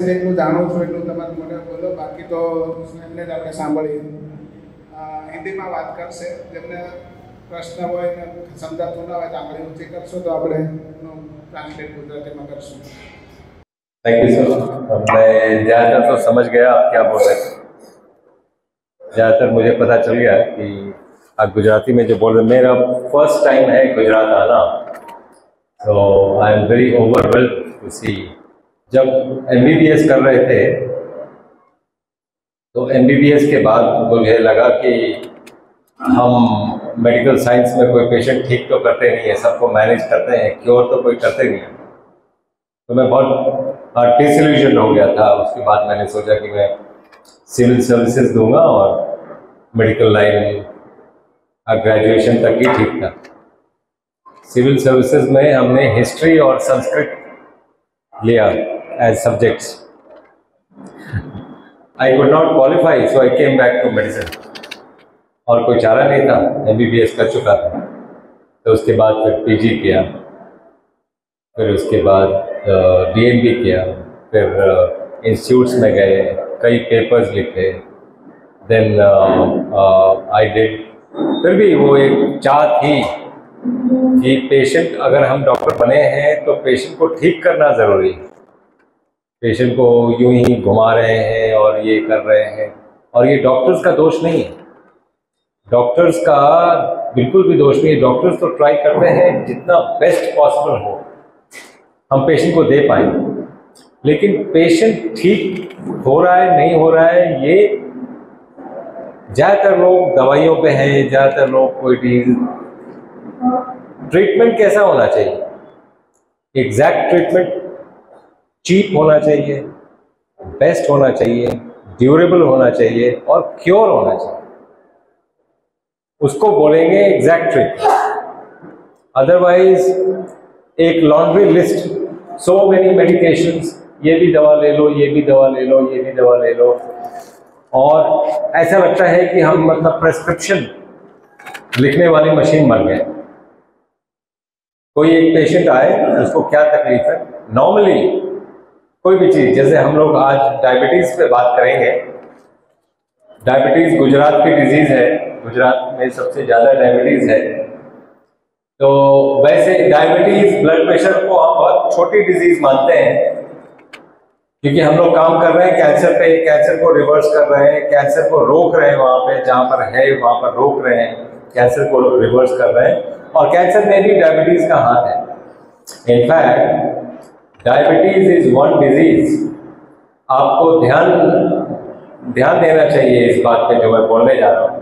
જેટલું જાણું છું એટલું તમારે મને બોલો, બાકી તો એમને જ આપણે સાંભળીએ. હિન્દીમાં વાત કરશે, જેમને પ્રશ્ન હોય ને સમજાતું ના હોય તો આંગળી ઊંચી કરશો તો આપણે એનું ટ્રાન્સલેટ ગુજરાતીમાં કરશું. Thank you sir. मैं ज़्यादातर तो समझ गया आप क्या बोल रहे थे. ज़्यादातर मुझे पता चल गया कि आप गुजराती में जो बोल रहे. मेरा फर्स्ट टाइम है गुजरात आना, तो I am very overwhelmed to see. जब MBBS कर रहे थे तो MBBS के बाद मुझे लगा कि हम मेडिकल साइंस में कोई पेशेंट ठीक तो करते नहीं है, सबको मैनेज करते हैं, क्योर तो कोई करते नहीं है. तो मैं बहुत डिसइल्यूजन हो गया था. उसके बाद मैंने सोचा कि मैं सिविल सर्विसेज दूंगा और मेडिकल लाइन ग्रेजुएशन तक ही ठीक था. सिविल सर्विसेज में हमने हिस्ट्री और संस्कृत लिया as subjects. I could not qualify, so I came back to medicine. और कोई चारा नहीं था, MBBS कर चुका था. तो उसके बाद फिर PG किया, फिर उसके बाद DNB किया, फिर इंस्टीट्यूट्स में गए, कई पेपर्स लिखे. Then I did. फिर भी वो एक चाह थी कि पेशेंट, अगर हम डॉक्टर बने हैं तो पेशेंट को ठीक करना ज़रूरी है. पेशेंट को यूं ही घुमा रहे हैं और ये कर रहे हैं, और ये डॉक्टर्स का दोष नहीं है. डॉक्टर्स का बिल्कुल भी दोष नहीं है. डॉक्टर्स तो ट्राई करते हैं जितना बेस्ट पॉसिबल हो हम पेशेंट को दे पाएँ, लेकिन पेशेंट ठीक हो रहा है नहीं हो रहा है, ये ज़्यादातर लोग दवाइयों पे हैं, ज़्यादातर लोग कोई चीज़. ट्रीटमेंट कैसा होना चाहिए? एग्जैक्ट ट्रीटमेंट, चीप होना चाहिए, बेस्ट होना चाहिए, ड्यूरेबल होना चाहिए और क्योर होना चाहिए. उसको बोलेंगे एग्जैक्ट ट्रीटमेंट. अदरवाइज एक laundry list, so many medications, ये भी दवा ले लो, ये भी दवा ले लो, ये भी दवा ले लो, और ऐसा लगता है कि हम मतलब प्रेस्क्रिप्शन लिखने वाली मशीन बन गए. कोई एक पेशेंट आए, उसको क्या तकलीफ है, नॉर्मली कोई भी चीज़, जैसे हम लोग आज डायबिटीज़ पे बात करेंगे. डायबिटीज़ गुजरात की डिजीज़ है, गुजरात में सबसे ज़्यादा डायबिटीज़ है. तो वैसे डायबिटीज़, ब्लड प्रेशर को हम बहुत छोटी डिजीज़ मानते हैं, क्योंकि हम लोग काम कर रहे हैं कैंसर पे, कैंसर को रिवर्स कर रहे हैं, कैंसर को रोक रहे हैं, वहाँ पे जहाँ पर है वहाँ पर रोक रहे हैं, कैंसर को रिवर्स कर रहे हैं. और कैंसर में भी डायबिटीज़ का हाथ है. In fact diabetes is one disease. आपको ध्यान देना चाहिए इस बात पे जो मैं बोलने जा रहा हूँ.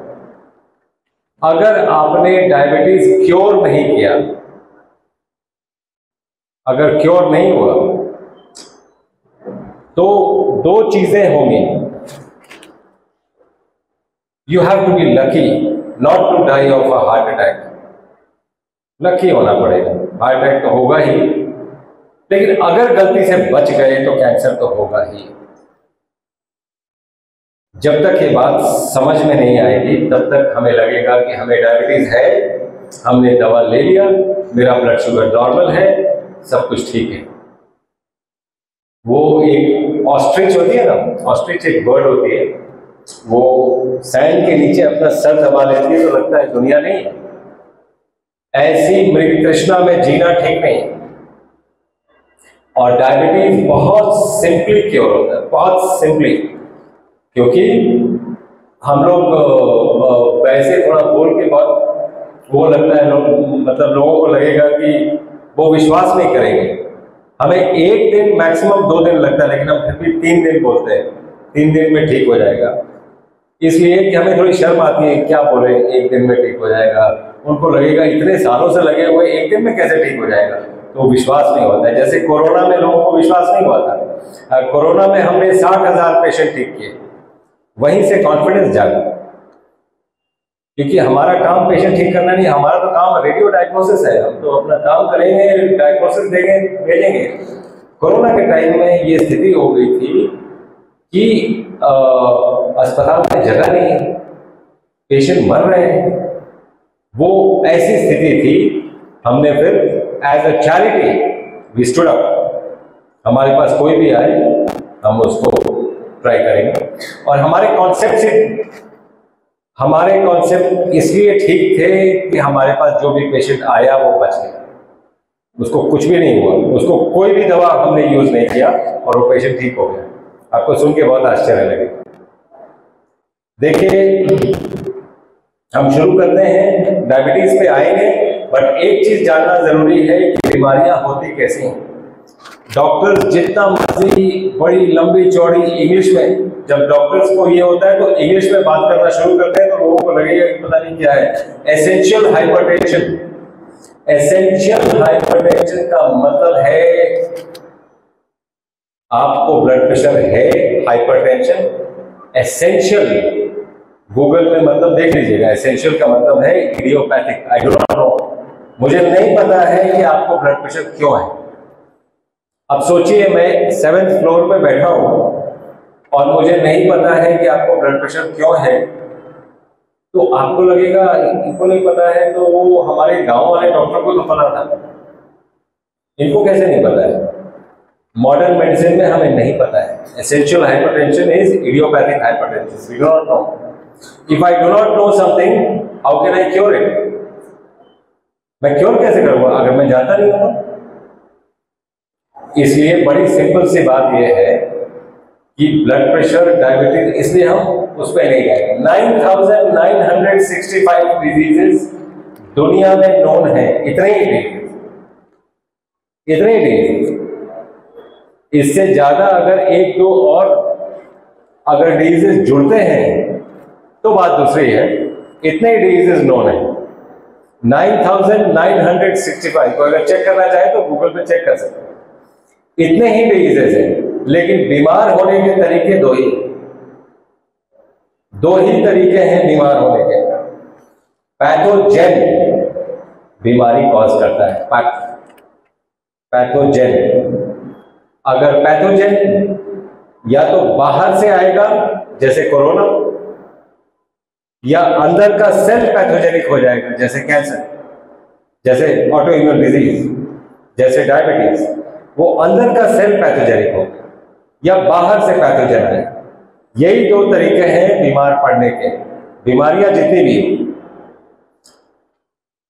अगर आपने डायबिटीज़ क्योर नहीं किया, अगर क्योर नहीं हुआ, तो दो चीजें होंगी. You have to be lucky not to die of a heart attack. Lucky होना पड़ेगा. हार्ट अटैक तो होगा ही, लेकिन अगर गलती से बच गए तो कैंसर तो होगा ही. जब तक ये बात समझ में नहीं आएगी तब तक हमें लगेगा कि हमें डायबिटीज है, हमने दवा ले लिया, मेरा ब्लड शुगर नॉर्मल है, सब कुछ ठीक है. वो एक ऑस्ट्रिच होती है ना, ऑस्ट्रिच एक बर्ड होती है, वो सैंड के नीचे अपना सर दबा लेती है तो लगता है दुनिया नहीं है. ऐसी मृग तृष्णा में जीना ठीक नहीं है. और डायबिटीज बहुत सिंपली क्योर होता है, बहुत सिंपली. क्योंकि हम लोग वैसे थोड़ा बोल के बहुत वो लगता है, मतलब लोगों को लगेगा कि वो विश्वास नहीं करेंगे. हमें एक दिन मैक्सिमम 2 दिन लगता है, लेकिन हम फिर भी 3 दिन बोलते हैं, 3 दिन में ठीक हो जाएगा. इसलिए कि हमें थोड़ी शर्म आती है, क्या बोले 1 दिन में ठीक हो जाएगा. उनको लगेगा इतने सालों से लगे हुए 1 दिन में कैसे ठीक हो जाएगा, तो विश्वास नहीं होता है. जैसे कोरोना में लोगों को विश्वास नहीं हुआ था. कोरोना में हमने 60,000 पेशेंट ठीक किए, वहीं से कॉन्फिडेंस जागा. क्योंकि हमारा काम पेशेंट ठीक करना नहीं, हमारा तो काम रेडियो डायग्नोसिस है. हम तो अपना काम करेंगे, डायग्नोसिस देंगे, भेजेंगे. कोरोना के टाइम में ये स्थिति हो गई थी कि अस्पताल में जगह नहीं है, पेशेंट मर रहे हैं. वो ऐसी स्थिति थी, हमने फिर as a charity we stood up. हमारे पास कोई भी आए हम उसको ट्राई करेंगे। और हमारे कॉन्सेप्ट इसलिए ठीक थे कि हमारे पास जो भी पेशेंट आया वो बच गया, उसको कुछ भी नहीं हुआ, उसको कोई भी दवा हमने यूज नहीं किया और वो पेशेंट ठीक हो गया। आपको सुन के बहुत आश्चर्य लगेगा। देखिए, हम शुरू करते हैं, डायबिटीज पे आएंगे, बट एक चीज जानना जरूरी है कि बीमारियां होती कैसी हैं। डॉक्टर्स जितना मर्जी बड़ी लंबी चौड़ी इंग्लिश में, जब डॉक्टर्स को ये होता है तो इंग्लिश में बात करना शुरू करते हैं तो लोगों को लगेगा कि पता नहीं क्या है। एसेंशियल हाइपरटेंशन, एसेंशियल हाइपरटेंशन का मतलब है आपको ब्लड प्रेशर है, हाइपरटेंशन। एसेंशियल गूगल में मतलब देख लीजिएगा, एसेंशियल का मतलब है इडियोपैथिक। आई डोंट नो, मुझे नहीं पता है कि आपको ब्लड प्रेशर क्यों है। अब सोचिए, मैं 7th फ्लोर पे बैठा हूं और मुझे नहीं पता है कि आपको ब्लड प्रेशर क्यों है, तो आपको लगेगा इनको नहीं पता है, तो वो हमारे गांव वाले डॉक्टर को तो पता था, इनको कैसे नहीं पता है। मॉडर्न मेडिसिन में हमें नहीं पता है। Essential hypertension is idiopathic hypertension. We do not know. If I do not know something, how can I cure it? मैं क्योर कैसे करूंगा अगर मैं जानता नहीं हूं? इसलिए बड़ी सिंपल सी बात यह है कि ब्लड प्रेशर, डायबिटीज, इसलिए हम उस पर नहीं जाएंगे। 9,965 डिजीजेस दुनिया में नोन है, इतने ही डिजीज। इससे ज्यादा अगर एक दो और अगर डिजीजेस जुड़ते हैं तो बात दूसरी है। इतने ही डिजीजेस नोन है, 9,965 को अगर चेक करना चाहे तो गूगल पे चेक कर सकते हैं। इतने ही डिजीजेस हैं, लेकिन बीमार होने के तरीके दो ही तरीके हैं बीमार होने के। पैथोजेन बीमारी कॉज करता है, पैथोजेन। अगर पैथोजेन या तो बाहर से आएगा जैसे कोरोना, या अंदर का सेल पैथोजेनिक हो जाएगा जैसे कैंसर, जैसे ऑटो इम्यून डिजीज, जैसे डायबिटीज। वो अंदर का सेल पैथोजेनिक हो या बाहर से पैथोजन है। यही दो तरीके हैं बीमार पड़ने के, बीमारियां जितनी भी।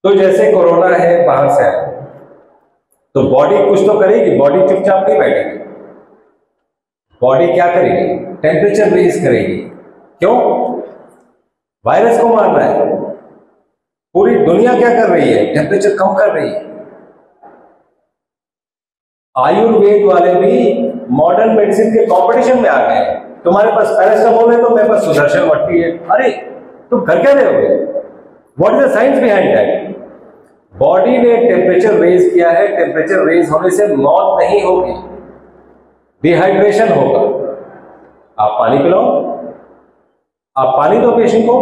तो जैसे कोरोना है, बाहर से है, तो बॉडी कुछ तो करेगी, बॉडी चुपचाप नहीं बैठेगी। बॉडी क्या करेगी? टेम्परेचर रेज करेगी। क्यों? वायरस को मारना है। पूरी दुनिया क्या कर रही है? टेम्परेचर कम कर रही है। आयुर्वेद वाले भी मॉडर्न मेडिसिन के कंपटीशन में आ गए हैं। तुम्हारे पास पैरासिटामोल है तो मेरे पास सुदर्शन वट्टी है। अरे तुम कर क्या रहे हो? What is the science behind that? Body ने टेम्परेचर रेज किया है। टेम्परेचर रेज होने से मौत नहीं होगी, डिहाइड्रेशन होगा। आप पानी पिलाओ, आप पानी दो पेशेंट को।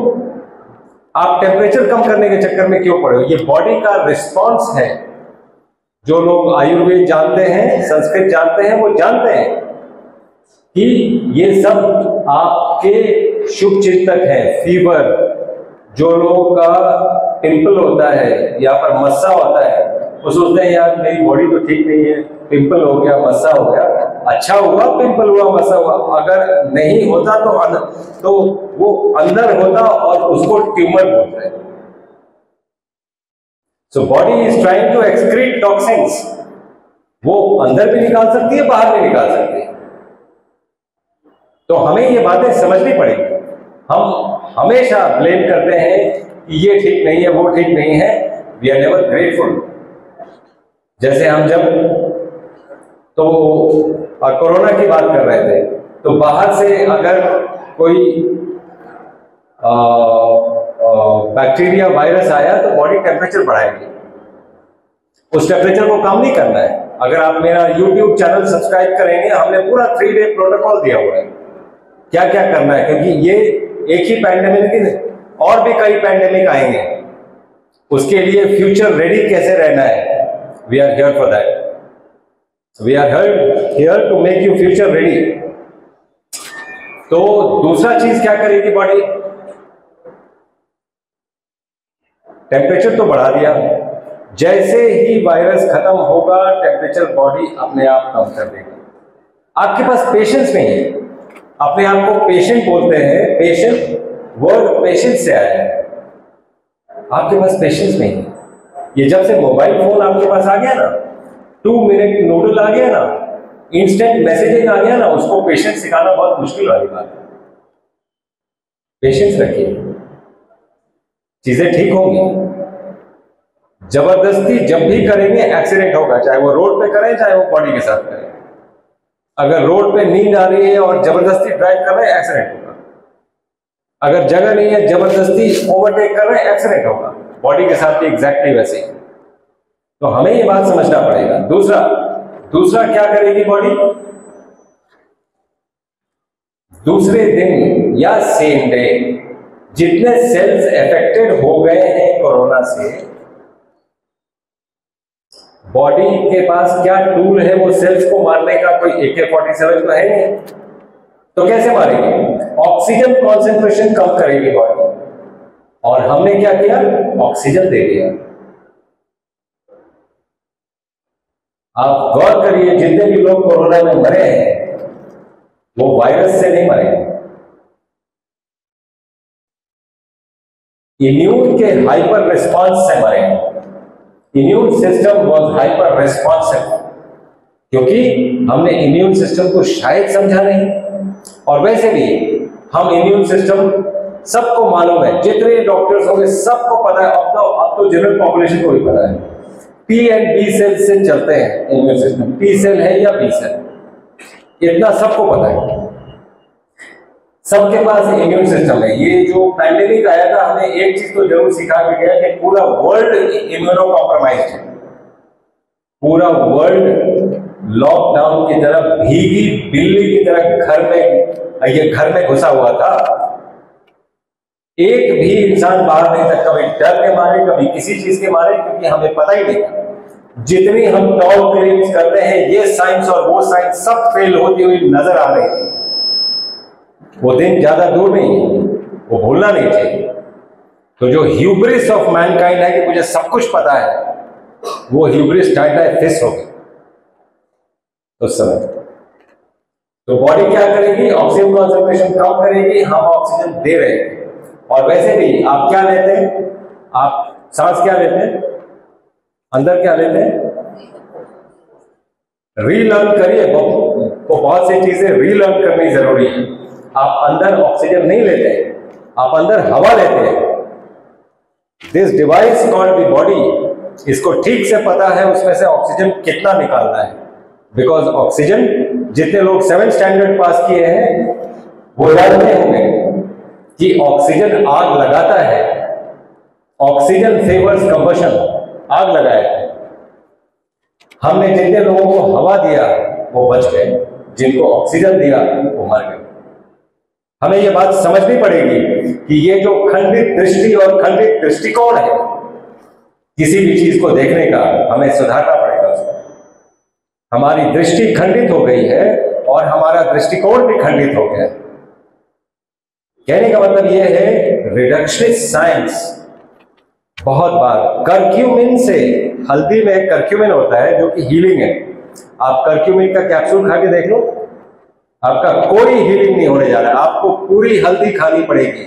आप टेम्परेचर कम करने के चक्कर में क्यों पड़े हो? ये बॉडी का रिस्पॉन्स है। जो लोग आयुर्वेद जानते हैं, संस्कृत जानते हैं, वो जानते हैं कि ये सब आपके शुभ चिंतक हैं। फीवर, जो लोगों का पिंपल होता है, यहाँ पर मस्सा होता है, वो सोचते हैं यार मेरी बॉडी तो ठीक नहीं है, पिंपल हो गया, मस्सा हो गया। अच्छा हुआ पिंपल हुआ, मस्सा हुआ। अगर नहीं होता तो वो अंदर होता और उसको ट्यूमर बोलते हैं। So body is trying to excrete toxins. वो अंदर भी निकाल सकती है, बाहर भी निकाल सकती है। तो हमें ये बातें समझनी पड़ेगी। हम हमेशा ब्लेम करते हैं कि ये ठीक नहीं है, वो ठीक नहीं है। We are never grateful. जैसे हम जब तो कोरोना की बात कर रहे थे, तो बाहर से अगर कोई बैक्टीरिया, वायरस आया तो बॉडी टेम्परेचर बढ़ाएगी। उस टेम्परेचर को कम नहीं करना है। अगर आप मेरा YouTube चैनल सब्सक्राइब करेंगे, हमने पूरा 3 डे प्रोटोकॉल दिया हुआ है, क्या क्या करना है। क्योंकि ये एक ही पैंडेमिक, और भी कई पैंडेमिक आएंगे, उसके लिए फ्यूचर रेडी कैसे रहना है। We are here for that. We are here to make you future ready. तो दूसरा चीज क्या करेगी बॉडी? टेम्परेचर तो बढ़ा दिया। जैसे ही वायरस खत्म होगा, टेम्परेचर बॉडी अपने आप कम कर देगी। आपके पास पेशेंस नहीं है। अपने आप को पेशेंट बोलते हैं, पेशेंट वर्ड पेशेंस से आया है। आपके पास पेशेंस नहीं है। ये जब से मोबाइल फोन आपके पास आ गया ना, 2 मिनट नूडल आ गया ना, इंस्टेंट मैसेजिंग आ गया ना, उसको पेशेंस सिखाना बहुत मुश्किल वाली बात है। पेशेंस रखिए, चीजें ठीक होंगी। जबरदस्ती जब भी करेंगे एक्सीडेंट होगा, चाहे वो रोड पे करें चाहे वो बॉडी के साथ करें। अगर रोड पे नींद आ रही है और जबरदस्ती ड्राइव कर रहे हैं, एक्सीडेंट होगा। अगर जगह नहीं है, जबरदस्ती ओवरटेक कर रहे हैं, एक्सीडेंट होगा। बॉडी के साथ भी एग्जैक्टली वैसे ही। तो हमें ये बात समझना पड़ेगा। दूसरा क्या करेगी बॉडी? दूसरे दिन या सेम डे जितने सेल्स अफेक्टेड हो गए हैं कोरोना से, बॉडी के पास क्या टूल है वो सेल्स को मारने का? कोई AK-47 तो है नहीं। तो कैसे मारेगी? ऑक्सीजन कॉन्सेंट्रेशन कम करेगी बॉडी। और हमने क्या किया? ऑक्सीजन दे दिया। आप गौर करिए, जितने भी लोग कोरोना में मरे हैं वो वायरस से नहीं मरे, इम्यून के हाइपर रिस्पॉन्स से मरे। Immune system was hyper responsive, क्योंकि हमने इम्यून सिस्टम को शायद समझा नहीं। और वैसे भी हम इम्यून सिस्टम सबको मालूम है, जितने डॉक्टर्स होंगे सबको पता है। अब तो जनरल पॉपुलेशन को भी पता है, T and B सेल से चलते हैं इम्यून सिस्टम। T सेल है या B सेल, इतना सबको पता है। सबके पास इम्यून सिस्टम है। ये जो पैंडेमिक आया था, हमें एक चीज तो जरूर सिखा के गया कि पूरा वर्ल्ड इम्यूनो कॉम्प्रोमाइज्ड है। पूरा वर्ल्ड लॉकडाउन की तरह भीगी बिल्ली की तरह घर में घुसा हुआ था। एक भी इंसान बाहर नहीं था, कभी डर के मारे, कभी किसी चीज के मारे, क्योंकि हमें पता ही नहीं था। जितनी हम टॉल क्लेम्स करते हैं, ये साइंस और वो साइंस सब फेल होती हुई नजर आ रही थी। वो दिन ज्यादा दूर नहीं, वो भूलना नहीं चाहिए। तो जो ह्यूब्रिस ऑफ मैनकाइंड है कि मुझे सब कुछ पता है, वो ह्यूब्रिस फिस हो गई उस समय। तो बॉडी क्या करेगी? ऑक्सीजन कॉन्सेंट्रेशन कम करेगी। हम ऑक्सीजन दे रहे हैं। और वैसे भी आप क्या लेते हैं? आप सांस क्या लेते हैं? अंदर क्या लेते हैं? रीलर्न करिए। तो बहुत सी चीजें रीलर्न करनी जरूरी है। आप अंदर ऑक्सीजन नहीं लेते, आप अंदर हवा लेते हैं। This device called the body, इसको ठीक से पता है उसमें से ऑक्सीजन कितना निकालना है। बिकॉज ऑक्सीजन, जितने लोग 7th स्टैंडर्ड पास किए हैं वो जानते होंगे कि ऑक्सीजन आग लगाता है। ऑक्सीजन फेवर्स कंबशन, आग लगाया है। हमने जितने लोगों को हवा दिया वो बच गए, जिनको ऑक्सीजन दिया वो मर गए। हमें ये बात समझनी पड़ेगी कि ये जो खंडित दृष्टि और खंडित दृष्टिकोण है किसी भी चीज को देखने का, हमें सुधारना पड़ेगा उसको। हमारी दृष्टि खंडित हो गई है और हमारा दृष्टिकोण भी खंडित हो गया है। कहने का मतलब यह है रिडक्शनिस्ट साइंस। बहुत बार कर्क्यूमिन से, हल्दी में कर्क्यूमिन होता है जो कि हीलिंग है। आप कर्क्यूमिन का कैप्सूल खा के देख लो, आपका कोई हीलिंग नहीं होने जा रहा है। आपको पूरी हल्दी खानी पड़ेगी।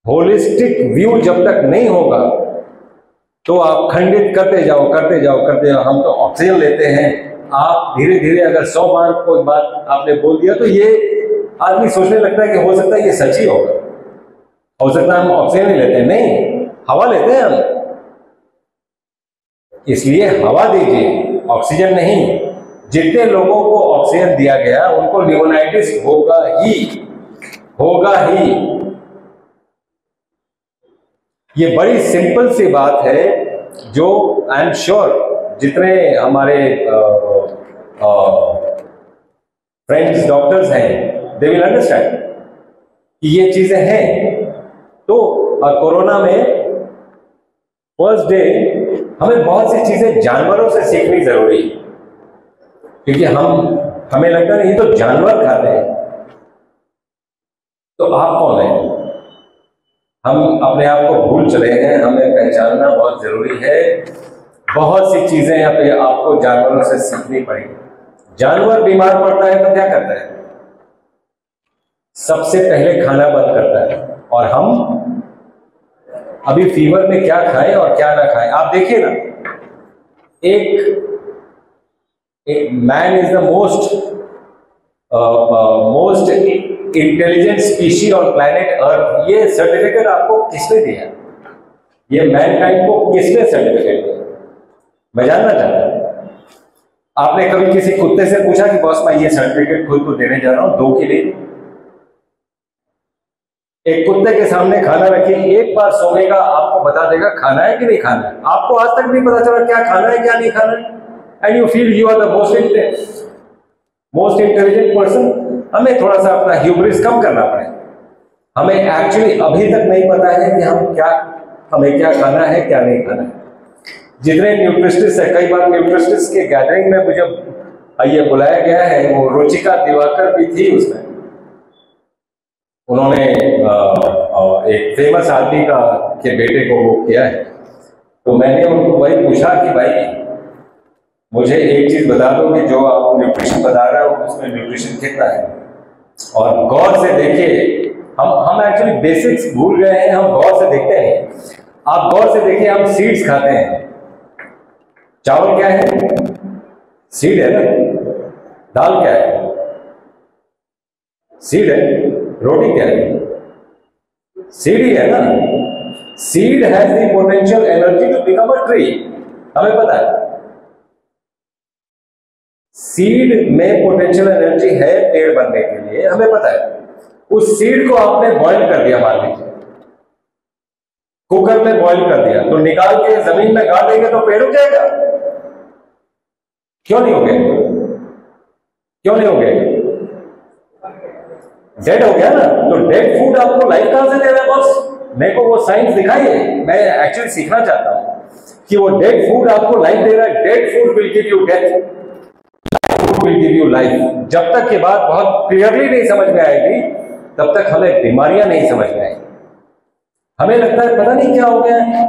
होलिस्टिक व्यू जब तक नहीं होगा तो आप खंडित करते जाओ करते जाओ करते जाओ। हम तो ऑक्सीजन लेते हैं, आप धीरे धीरे अगर 100 बार कोई बात आपने बोल दिया तो ये आदमी सोचने लगता है कि हो सकता है ये सच ही होगा, हो सकता है हम ऑक्सीजन नहीं लेते। नहीं, हवा लेते हैं हम, इसलिए हवा दीजिए, ऑक्सीजन नहीं। जितने लोगों को ऑक्सीजन दिया गया उनको न्यूमोनाइटिस होगा ही, होगा ही। ये बड़ी सिंपल सी बात है जो आई एम श्योर जितने हमारे फ्रेंड्स डॉक्टर्स हैं दे विल अंडरस्टैंड कि ये चीजें हैं। तो कोरोना में फर्स्ट डे हमें बहुत सी चीजें जानवरों से सीखनी जरूरी है, क्योंकि हमें लगता है ये तो जानवर खाते हैं, तो आप कौन हैं? हम अपने आप को भूल चले हैं। हमें पहचानना बहुत जरूरी है। बहुत सी चीजें अपने आपको जानवरों से सीखनी पड़ेगी। जानवर बीमार पड़ता है तो क्या करता है? सबसे पहले खाना बंद करता है। और हम अभी फीवर में क्या खाएं और क्या ना खाएं, आप देखिए ना, एक man is the most intelligent species on planet earth. ये सर्टिफिकेट आपको किसने दिया? ये मैनकाइंड को किसने सर्टिफिकेट दिया? मैं जानना चाहता हूं। आपने कभी किसी कुत्ते से पूछा कि बॉस मैं ये सर्टिफिकेट खुद को देने जा रहा हूं, दो के लिए? एक कुत्ते के सामने खाना रखिए, एक बार सोएगा, आपको बता देगा खाना है कि नहीं खाना है। आपको आज तक नहीं पता चला क्या खाना है क्या नहीं खाना है, and you feel you are the most intelligent person. हमें थोड़ा सा अपना ह्यूब्रिस कम करना पड़ेगा। हमें एक्चुअली अभी तक नहीं पता है कि हमें क्या खाना है क्या नहीं खाना है। जितने न्यूट्रिशनिस्ट है, कई बार न्यूट्रिशनिस्ट के गैदरिंग में मुझे ये बुलाया गया है, वो रुचिका दिवाकर भी थी उसमें। उन्होंने एक फेमस आदमी के बेटे को वो किया है, तो मैंने उनको वही पूछा कि भाई मुझे एक चीज बता दो कि जो आप न्यूट्रिशन बता रहे हो उसमें न्यूट्रिशन कितना है। और गौर से देखिए, हम एक्चुअली बेसिक्स भूल गए हैं, हम गौर से देखते हैं। आप गौर से देखिए, हम सीड्स खाते हैं। चावल क्या है? सीड है ना। दाल क्या है? सीड है। रोटी क्या है? सीड ही है ना। Seed has the potential energy to become a tree, हमें पता है। सीड में पोटेंशियल एनर्जी है पेड़ बनने के लिए, हमें पता है। उस सीड को आपने बॉईल कर दिया, मान लीजिए कुकर में बॉईल कर दिया, तो निकाल के जमीन में गाड़ देंगे तो पेड़ उग जाएगा? क्यों नहीं उगेगा? क्यों नहीं उगेगा? डेड हो गया ना। तो डेड फूड आपको लाइफ कहां से दे रहा है बॉस? मेरे को वो साइंस दिखाइए, मैं एक्चुअली सीखना चाहता हूं कि वो डेड फूड आपको लाइफ दे रहा है। Dead food will give you death, life food will give you life. जब तक ये बात बहुत क्लियरली नहीं समझ में आएगी तब तक हमें बीमारियां नहीं समझ में आएगी। हमें लगता है पता नहीं क्या हो गया है।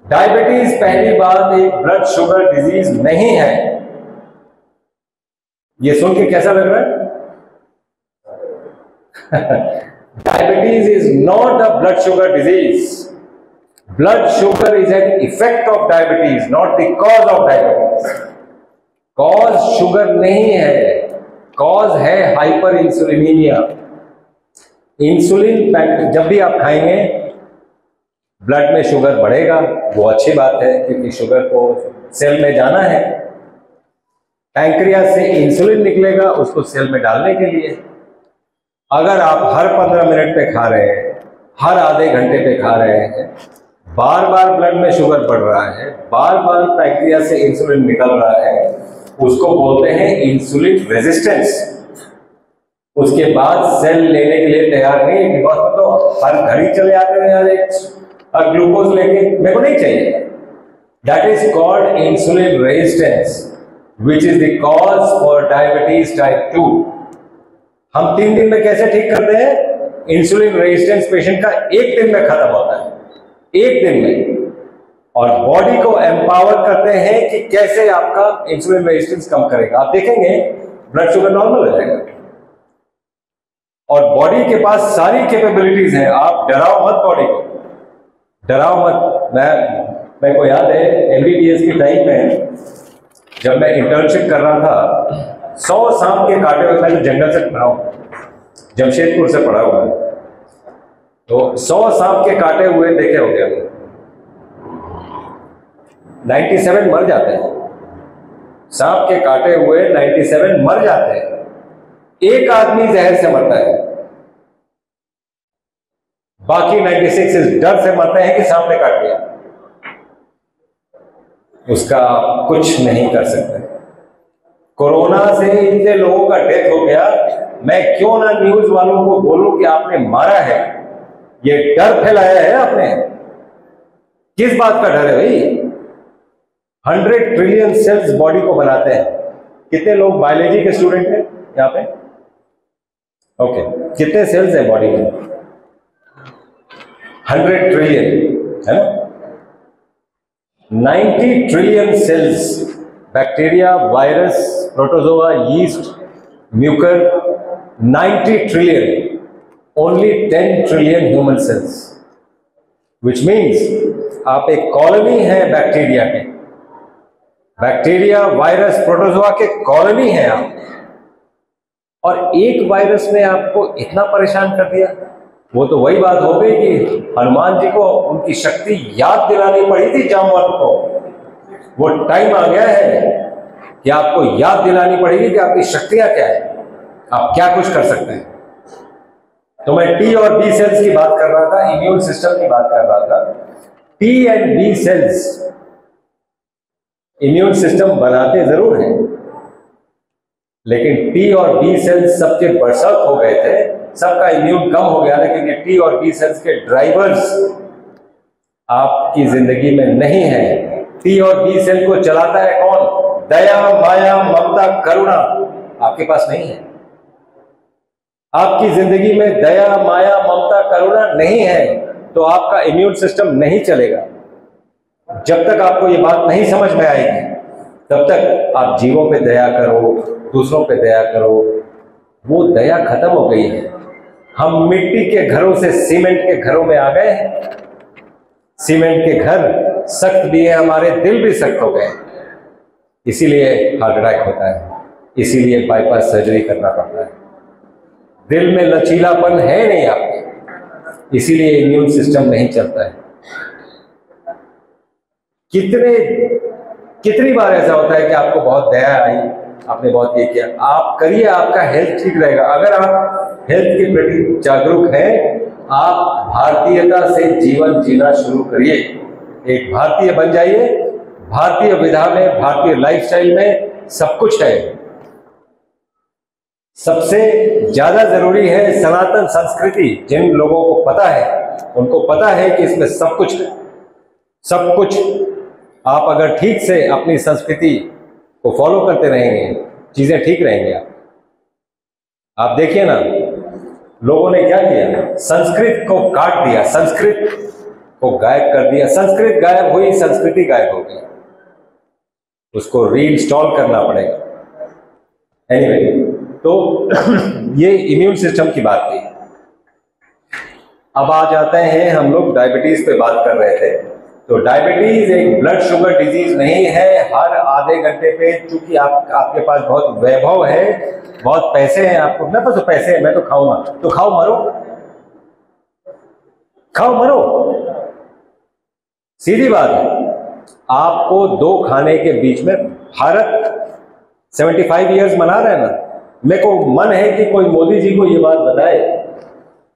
डायबिटीज पहली बात एक ब्लड शुगर डिजीज नहीं है। ये सुन के कैसा लग रहा है? Diabetes is not a blood sugar disease. Blood sugar is an effect of diabetes, not the cause of diabetes. Cause sugar नहीं है, cause है हाइपर इंसुलिनीमिया। इंसुलिन जब भी आप खाएंगे ब्लड में शुगर बढ़ेगा, वो अच्छी बात है क्योंकि शुगर को सेल में जाना है। पैंक्रियास से इंसुलिन निकलेगा उसको सेल में डालने के लिए। अगर आप हर 15 मिनट पे खा रहे हैं, हर आधे घंटे पे खा रहे हैं, बार बार ब्लड में शुगर बढ़ रहा है, बार बार पैंक्रियास से इंसुलिन निकल रहा है, उसको बोलते हैं इंसुलिन रेजिस्टेंस। उसके बाद सेल लेने के लिए तैयार नहीं है कि बस तो हर घड़ी चले आते हैं यार एक ग्लूकोज लेके, मेरे को नहीं चाहिए। That is called insulin resistance which is the cause for diabetes type 2। हम 3 दिन में कैसे ठीक करते हैं? इंसुलिन रेजिस्टेंस पेशेंट का 1 दिन में खत्म होता है, 1 दिन में। और बॉडी को एम्पावर करते हैं कि कैसे आपका इंसुलिन रेजिस्टेंस कम करेगा। आप देखेंगे ब्लड शुगर नॉर्मल हो जाएगा और बॉडी के पास सारी कैपेबिलिटीज हैं। आप डराओ मत, बॉडी को डराओ मत। मेरे को याद है MBBS के टाइम में जब मैं इंटर्नशिप कर रहा था, 100 सांप के काटे हुए, मैं जंगल से पढ़ा हूं, जमशेदपुर से पढ़ा हुआ है, तो 100 सांप के काटे हुए देखे हो गया, 97 मर जाते हैं। सांप के काटे हुए 97 मर जाते हैं। एक आदमी जहर से मरता है, बाकी 96 इस डर से मरते हैं कि सांप ने काट दिया। उसका कुछ नहीं कर सकते। कोरोना से इतने लोगों का डेथ हो गया, मैं क्यों ना न्यूज वालों को बोलूं कि आपने मारा है, ये डर फैलाया है आपने। किस बात का डर है भाई? 100 ट्रिलियन सेल्स बॉडी को बनाते हैं। कितने लोग बायोलॉजी के स्टूडेंट हैं यहाँ पे? ओके, कितने सेल्स हैं बॉडी में? 100 ट्रिलियन है ना। 90 trillion cells bacteria, virus protozoa, yeast, Mucor, 90 trillion, only 10 trillion human cells, which means आप एक कॉलोनी है बैक्टीरिया के। बैक्टीरिया, वायरस, प्रोटोजोआ के कॉलोनी है आप, और एक वायरस ने आपको इतना परेशान कर दिया। वो तो वही बात हो गई कि हनुमान जी को उनकी शक्ति याद दिलानी पड़ी थी जामवंत को। वो टाइम आ गया है कि आपको याद दिलानी पड़ेगी कि आपकी शक्तियां क्या है, आप क्या कुछ कर सकते हैं। तो मैं टी और बी सेल्स की बात कर रहा था, इम्यून सिस्टम की बात कर रहा था। T and B cells immune system बनाते जरूर हैं, लेकिन टी और बी सेल्स सबके बरसक हो गए थे, सबका इम्यून कम हो गया था, क्योंकि टी और बी सेल्स के ड्राइवर्स आपकी जिंदगी में नहीं है। टी और बी सेल को चलाता है कौन? दया, माया, ममता, करुणा आपके पास नहीं है। आपकी जिंदगी में दया, माया, ममता, करुणा नहीं है, तो आपका इम्यून सिस्टम नहीं चलेगा। जब तक आपको ये बात नहीं समझ में आएगी, तब तक आप जीवों पे दया करो, दूसरों पे दया करो, वो दया खत्म हो गई है। हम मिट्टी के घरों से सीमेंट के घरों में आ गए हैं। सीमेंट के घर सख्त भी है, हमारे दिल भी सख्त हो गए, इसीलिए हार्ट अटैक होता है, इसीलिए बाईपास सर्जरी करना पड़ता है। दिल में लचीलापन है नहीं आपके, इसीलिए इम्यून सिस्टम नहीं चलता है। कितनी बार ऐसा होता है कि आपको बहुत दया आई, आपने बहुत ये किया, आप करिए, आपका हेल्थ ठीक रहेगा। अगर आप हेल्थ के प्रति जागरूक हैं, आप भारतीयता से जीवन जीना शुरू करिए, एक भारतीय बन जाइए। भारतीय विधा में, भारतीय लाइफस्टाइल में सब कुछ है। सबसे ज्यादा जरूरी है सनातन संस्कृति। जिन लोगों को पता है, उनको पता है कि इसमें सब कुछ है, सब कुछ। आप अगर ठीक से अपनी संस्कृति को फॉलो करते रहेंगे, चीजें ठीक रहेंगी। आप देखिए ना, लोगों ने क्या किया, संस्कृत को काट दिया, संस्कृत को गायब कर दिया। संस्कृत गायब हुई, संस्कृति गायब हो गई, उसको रीइंस्टॉल करना पड़ेगा। एनीवे, तो ये इम्यून सिस्टम की बात थी। अब आ जाते हैं हम लोग डायबिटीज पे बात कर रहे थे। तो डायबिटीज एक ब्लड शुगर डिजीज नहीं है। हर आधे घंटे पे, चूंकि आपके पास बहुत वैभव है, बहुत पैसे हैं, आपको मेरे पास तो पैसे हैं, मैं तो खाऊंगा, तो खाओ मरो, खाओ मरो, सीधी बात है। आपको दो खाने के बीच में, भारत 75 इयर्स मना रहे हैं ना, मेरे को मन है कि कोई मोदी जी को ये बात बताए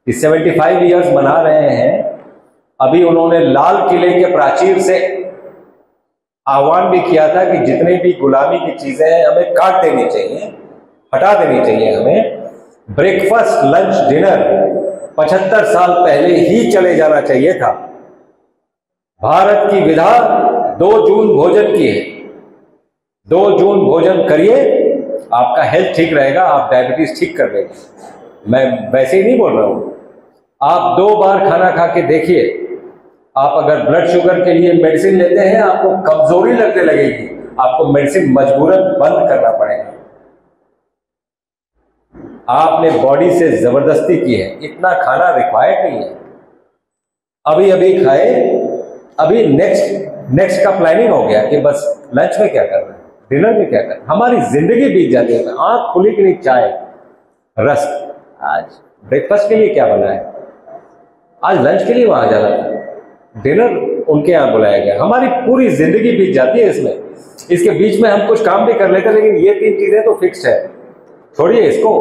कि 75 इयर्स मना रहे हैं। अभी उन्होंने लाल किले के प्राचीर से आह्वान भी किया था कि जितने भी गुलामी की चीजें हैं हमें काट देनी चाहिए, हटा देनी चाहिए हमें। ब्रेकफास्ट, लंच, डिनर 75 साल पहले ही चले जाना चाहिए था। भारत की विधा 2 जून भोजन की है। 2 जून भोजन करिए, आपका हेल्थ ठीक रहेगा, आप डायबिटीज ठीक कर लेंगे। मैं वैसे ही नहीं बोल रहा हूं। आप 2 बार खाना खा के देखिए। आप अगर ब्लड शुगर के लिए मेडिसिन लेते हैं, आपको कमजोरी लगने लगेगी, आपको मेडिसिन मजबूरन बंद करना पड़ेगा। आपने बॉडी से जबरदस्ती की है, इतना खाना रिक्वायर्ड नहीं है। अभी अभी खाए, अभी नेक्स्ट का प्लानिंग हो गया कि बस लंच में क्या कर रहे हैं, डिनर में क्या कर रहे हैं। हमारी जिंदगी बीत जाती है। आंख खुली कि नहीं, चाय, रस्क, आज ब्रेकफास्ट के लिए क्या बना है, आज लंच के लिए वहां जाना था, डिनर उनके यहाँ बुलाया गया। हमारी पूरी जिंदगी बीत जाती है इसमें। इसके बीच में हम कुछ काम भी कर लेते हैं, लेकिन ये 3 चीजें तो फिक्स्ड है। छोड़िए इसको,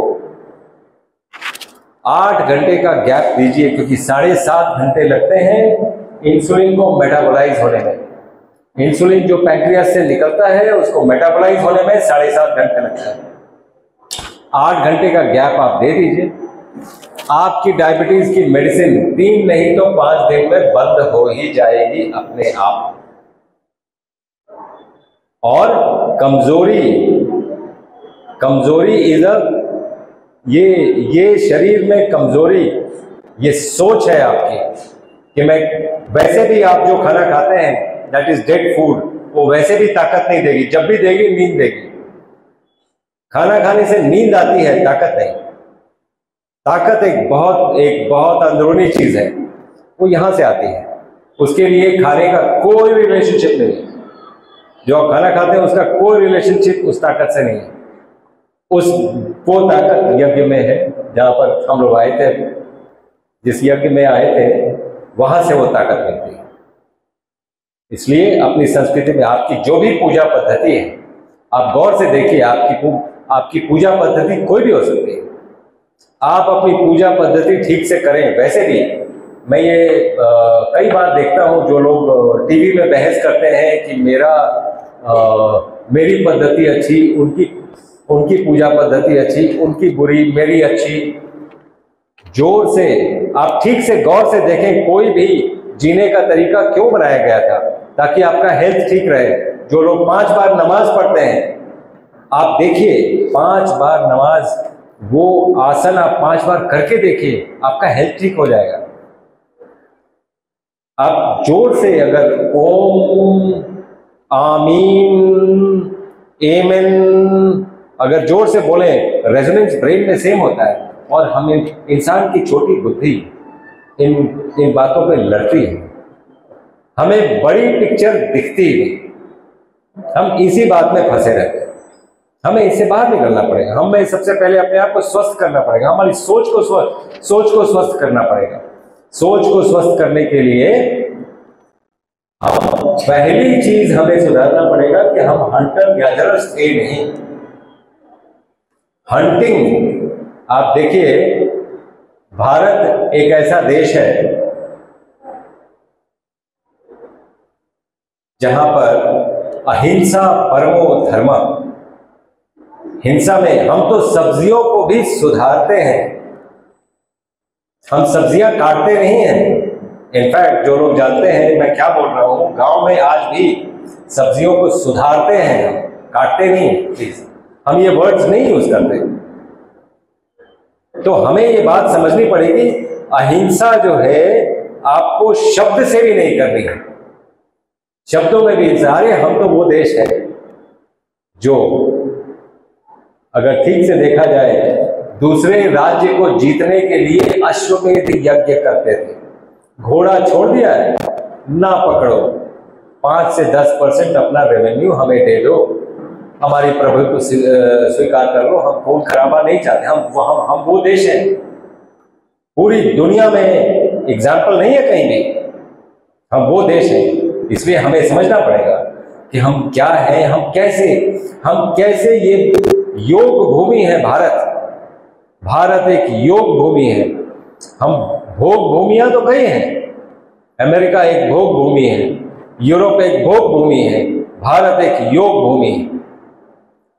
8 घंटे का गैप दीजिए, क्योंकि 7.5 घंटे लगते हैं इंसुलिन को मेटाबोलाइज होने में। इंसुलिन जो पैंक्रियास से निकलता है, उसको मेटाबोलाइज होने में 7.5 घंटे लगता है। 8 घंटे का गैप आप दे दीजिए, आपकी डायबिटीज की मेडिसिन 3 नहीं तो 5 दिन में बंद हो ही जाएगी अपने आप। और कमजोरी इज ये शरीर में कमजोरी, ये सोच है आपकी कि मैं, वैसे भी आप जो खाना खाते हैं दैट इज डेड फूड, वो वैसे भी ताकत नहीं देगी, जब भी देगी नींद देगी। खाना खाने से नींद आती है, ताकत नहीं। ताकत एक बहुत अंदरूनी चीज है, वो यहां से आती है। उसके लिए खाने का कोई रिलेशनशिप नहीं है। जो आप खाना खाते हैं उसका कोई रिलेशनशिप उस ताकत से नहीं है। वो ताकत यज्ञ में है, जहां पर हम लोग आए थे, जिस यज्ञ में आए थे वहां से वो ताकत मिलती है। इसलिए अपनी संस्कृति में आपकी जो भी पूजा पद्धति है, आप गौर से देखिए, आपकी पूजा पद्धति कोई भी हो सकती है। आप अपनी पूजा पद्धति ठीक से करें। वैसे भी मैं ये कई बार देखता हूँ, जो लोग टीवी में बहस करते हैं कि मेरी पद्धति अच्छी, उनकी पूजा पद्धति अच्छी, उनकी बुरी, मेरी अच्छी। जोर से आप ठीक से गौर से देखें, कोई भी जीने का तरीका क्यों बनाया गया था? ताकि आपका हेल्थ ठीक रहे। जो लोग 5 बार नमाज पढ़ते हैं, आप देखिए 5 बार नमाज, वो आसन आप 5 बार करके देखिए, आपका हेल्थ ठीक हो जाएगा। आप जोर से अगर ओम, आमीन, एमेन अगर जोर से बोले, रेजोनेंस ब्रेन में सेम होता है। और हम इंसान की छोटी बुद्धि इन बातों पे लड़ती है, हमें बड़ी पिक्चर दिखती ही नहीं। हम इसी बात में फंसे रहते हैं। हमें इससे बाहर निकलना पड़ेगा। हमें सबसे पहले अपने आप को स्वस्थ करना पड़ेगा। हमारी सोच को स्वस्थ करना पड़ेगा। सोच को स्वस्थ करने के लिए पहली चीज हमें सुधारना पड़ेगा कि हम हंटर गैदरर्स थे नहीं। हंटिंग, आप देखिए, भारत एक ऐसा देश है जहां पर अहिंसा परमो धर्म। हिंसा में हम तो सब्जियों को भी सुधारते हैं, हम सब्जियां काटते नहीं हैं। इनफैक्ट जो लोग जानते हैं मैं क्या बोल रहा हूं, गांव में आज भी सब्जियों को सुधारते हैं, हम काटते नहीं। प्लीज, हम ये वर्ड्स नहीं यूज करते। तो हमें ये बात समझनी पड़ेगी, अहिंसा जो है आपको शब्द से भी नहीं करनी है। शब्दों में भी सारे, हम तो वो देश है जो अगर ठीक से देखा जाए दूसरे राज्य को जीतने के लिए अश्वमेध यज्ञ करते थे। घोड़ा छोड़ दिया है, ना पकड़ो, 5 से 10% अपना रेवेन्यू हमें दे दो, हमारी प्रभु को स्वीकार कर लो। हम खून खराबा नहीं चाहते। हम वो देश हैं। पूरी दुनिया में एग्जाम्पल नहीं है कहीं भी, हम वो देश हैं। इसलिए हमें समझना पड़ेगा कि हम क्या हैं, हम कैसे ये योग भूमि है भारत एक योग भूमि है। हम भोग भूमियां तो कई हैं। अमेरिका एक भोग भूमि है, यूरोप एक भोग भूमि है, भारत एक योग भूमि है।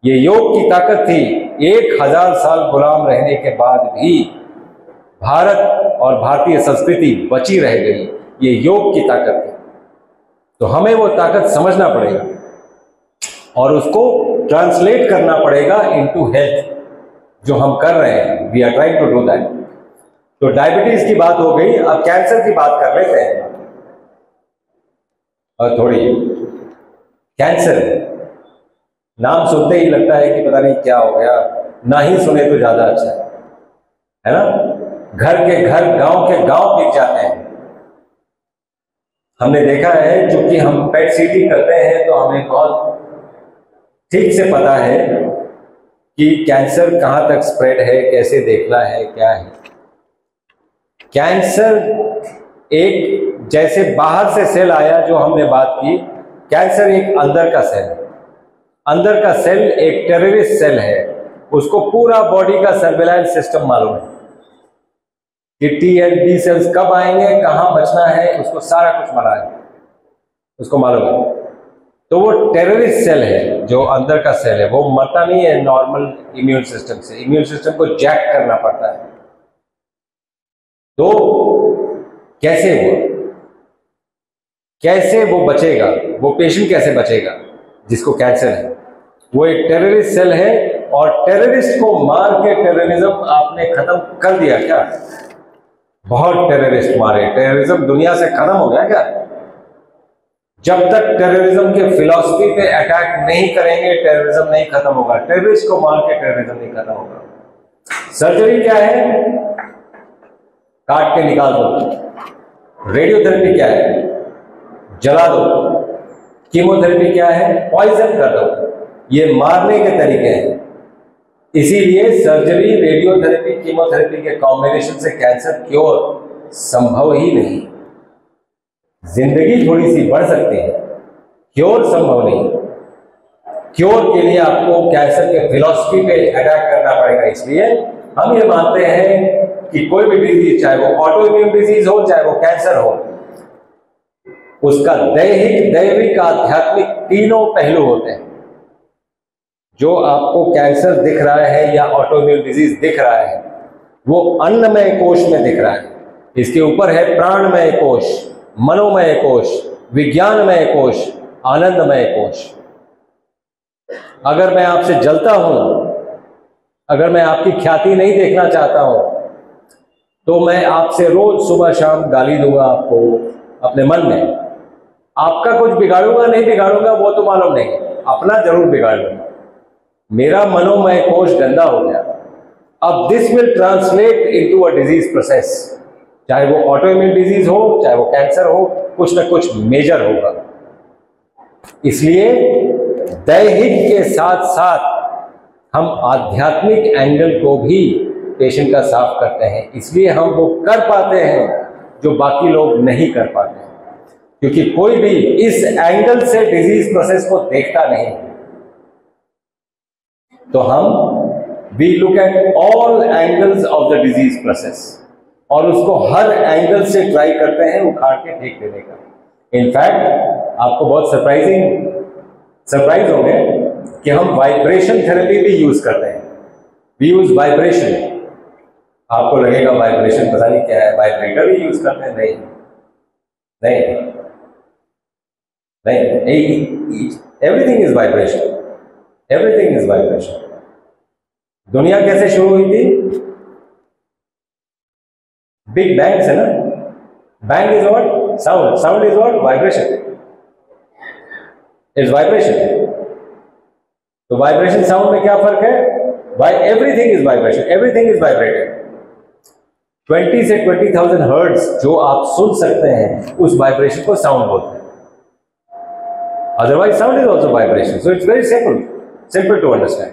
ये योग की ताकत थी। 1000 साल गुलाम रहने के बाद भी भारत और भारतीय संस्कृति बची रह गई। ये योग की ताकत थी। तो हमें वो ताकत समझना पड़ेगा और उसको ट्रांसलेट करना पड़ेगा इनटू हेल्थ, जो हम कर रहे हैं। We are trying to do that. तो डायबिटीज की बात हो गई, अब कैंसर की बात कर लेते हैं। और थोड़ी कैंसर, नाम सुनते ही लगता है कि पता नहीं क्या हो गया, ना ही सुने तो ज्यादा अच्छा है ना। घर के घर, गांव के गांव बिक जाते हैं। हमने देखा है, चूंकि हम पेट सीटी करते हैं तो हमें बहुत ठीक से पता है कि कैंसर कहां तक स्प्रेड है, कैसे देखना है, क्या है। कैंसर एक, जैसे बाहर से सेल आया जो हमने बात की, कैंसर एक अंदर का सेल है। अंदर का सेल एक टेररिस्ट सेल है। उसको पूरा बॉडी का सर्वेलांस सिस्टम मालूम है कि टी एंड बी सेल्स कब आएंगे, कहां बचना है, उसको सारा कुछ मालूम है, उसको मालूम है। तो वो टेररिस्ट सेल है जो अंदर का सेल है। वो मरता नहीं है नॉर्मल इम्यून सिस्टम से। इम्यून सिस्टम को जैक करना पड़ता है। तो कैसे वो बचेगा, वो पेशेंट कैसे बचेगा जिसको कैंसर है? वो एक टेररिस्ट सेल है और टेररिस्ट को मार के टेररिज्म आपने खत्म कर दिया क्या? बहुत टेररिस्ट मारे, टेररिज्म दुनिया से खत्म हो गया क्या? जब तक टेररिज्म के फिलॉसफी पे अटैक नहीं करेंगे टेररिज्म नहीं खत्म होगा। टेररिस्ट को मार के टेररिज्म नहीं खत्म होगा। सर्जरी क्या है? काट के निकाल दो। रेडियोथेरेपी क्या है? जला दो। कीमोथेरेपी क्या है? पॉइजन कर दो। ये मारने के तरीके हैं। इसीलिए सर्जरी, रेडियोथेरेपी, कीमोथेरेपी के कॉम्बिनेशन से कैंसर क्योर संभव ही नहीं। जिंदगी थोड़ी सी बढ़ सकती है, क्योर संभव नहीं। क्योर के लिए आपको कैंसर के फिलॉसफी पे अटैक करना पड़ेगा। इसलिए हम ये मानते हैं कि कोई भी डिजीज, चाहे वो ऑटो इम्यून डिजीज हो, चाहे वो कैंसर हो, उसका दैहिक, दैविक, आध्यात्मिक तीनों पहलू होते हैं। जो आपको कैंसर दिख रहा है या ऑटो इम्यून डिजीज दिख रहा है, वो अन्नमय कोश में दिख रहा है। इसके ऊपर है प्राणमय कोश, मनोमय कोश, विज्ञानमय कोश, आनंदमय कोश। अगर मैं आपसे जलता हूं, अगर मैं आपकी ख्याति नहीं देखना चाहता हूं, तो मैं आपसे रोज सुबह शाम गाली दूंगा आपको अपने मन में। आपका कुछ बिगाड़ूंगा नहीं बिगाड़ूंगा वो तो मालूम नहीं, अपना जरूर बिगाड़ लूंगा। मेरा मनोमय कोश गंदा हो गया। अब this will translate into a disease process. चाहे वो ऑटो इम्यून डिजीज हो, चाहे वो कैंसर हो, कुछ ना कुछ मेजर होगा। इसलिए दैहिक के साथ साथ हम आध्यात्मिक एंगल को भी पेशेंट का साफ करते हैं। इसलिए हम वो कर पाते हैं जो बाकी लोग नहीं कर पाते हैं, क्योंकि कोई भी इस एंगल से डिजीज प्रोसेस को देखता नहीं। तो हम we look at all angles of the disease process और उसको हर एंगल से ट्राई करते हैं उखाड़ के ठीक देने का। इनफैक्ट आपको बहुत सरप्राइज होंगे कि हम वाइब्रेशन थेरेपी भी यूज करते हैं। We use vibration. आपको लगेगा वाइब्रेशन पता नहीं क्या है, वाइब्रेटर भी यूज करते हैं? नहीं, everything is vibration. Everything is vibration. दुनिया कैसे शुरू हुई थी? बिग बैंग से ना। Bang is what? Sound. Sound is what? Vibration. Is vibration. तो वाइब्रेशन साउंड में क्या फर्क है? Everything is vibration, everything is vibrated. 20 से 20,000 हर्ट्ज जो आप सुन सकते हैं, उस वाइब्रेशन को साउंड बोलते हैं। Otherwise sound is also vibration. So it's very simple to understand.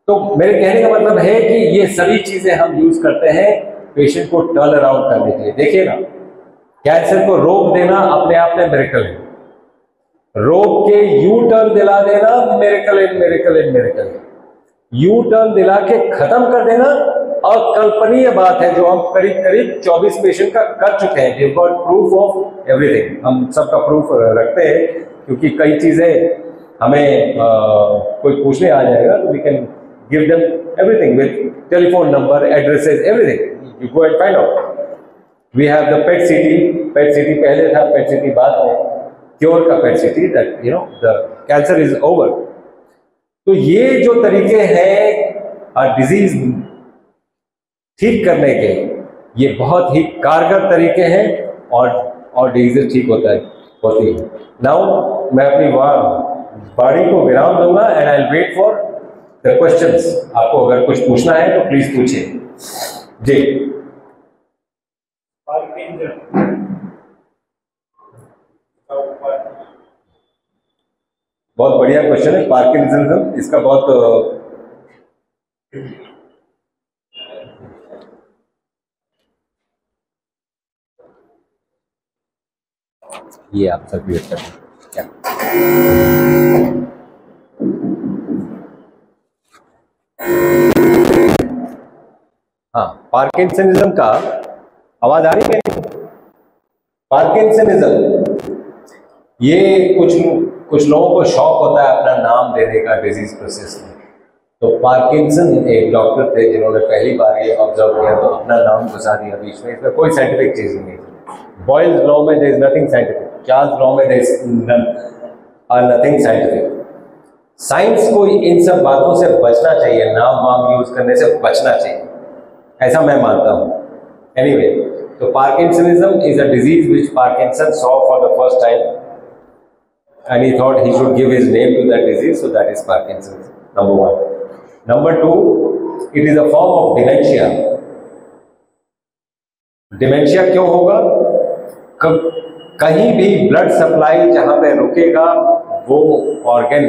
तो मेरे कहने का मतलब है कि ये सभी चीजें हम यूज करते हैं पेशेंट को टर्न अराउंड करने के लिए। देखिए ना, कैंसर को रोक देना अपने आप में मिरेकल है। रोक के यू टर्न दिला देना मिरेकल इन मिरेकल इन मिरेकल। यू टर्न दिला के खत्म कर देना अकल्पनीय बात है, जो हम करीब 24 पेशेंट का कर चुके हैं। We got proof of everything. हम सबका प्रूफ रखते हैं, क्योंकि कई चीजें हमें कोई पूछने आ जाएगा तो we can give them everything with telephone number, addresses, everything. You go and find out. We have the PET CT. PET CT पहले था, पेट सिटी बाद में, क्योर का PET CT, that you know the cancer is over. तो ये जो तरीके हैं डिजीज ठीक करने के, ये बहुत ही कारगर तरीके हैं और डिजीज ठीक होती है। नाउ मैं अपनी वाणी को विराम दूंगा and I will wait for the questions. आपको अगर कुछ पूछना है तो प्लीज पूछिए। जी। बहुत बढ़िया क्वेश्चन है। पार्किंसनिज्म, इसका बहुत ये आप सब क्लियर करें क्या? हाँ, पार्किंसनिज्म का आवाज आ रही है? पार्किंसनिज्म, ये कुछ लोगों को शौक होता है अपना नाम देने का डिजीज प्रोसेस में। तो पार्किंसन एक डॉक्टर थे जिन्होंने पहली बार ये ऑब्जर्व किया, तो अपना नाम घुसा दिया बीच में। इसमें कोई साइंटिफिक चीज नहीं है। बॉयल्स लॉ में there is nothing scientific, Charles law में there is nothing scientific. Science को इन सब बातों से बचना चाहिए, नाम वाम यूज करने से बचना चाहिए, ऐसा मैं मानता हूँ। एनीवे, तो parkinsonism is a disease which Parkinson saw for the first time and he thought he should give his name to that disease, so that is Parkinson's, number 1. Number 2, it is a form of dementia. Dementia क्यों होगा? कहीं भी blood supply जहां पे रुकेगा वो organ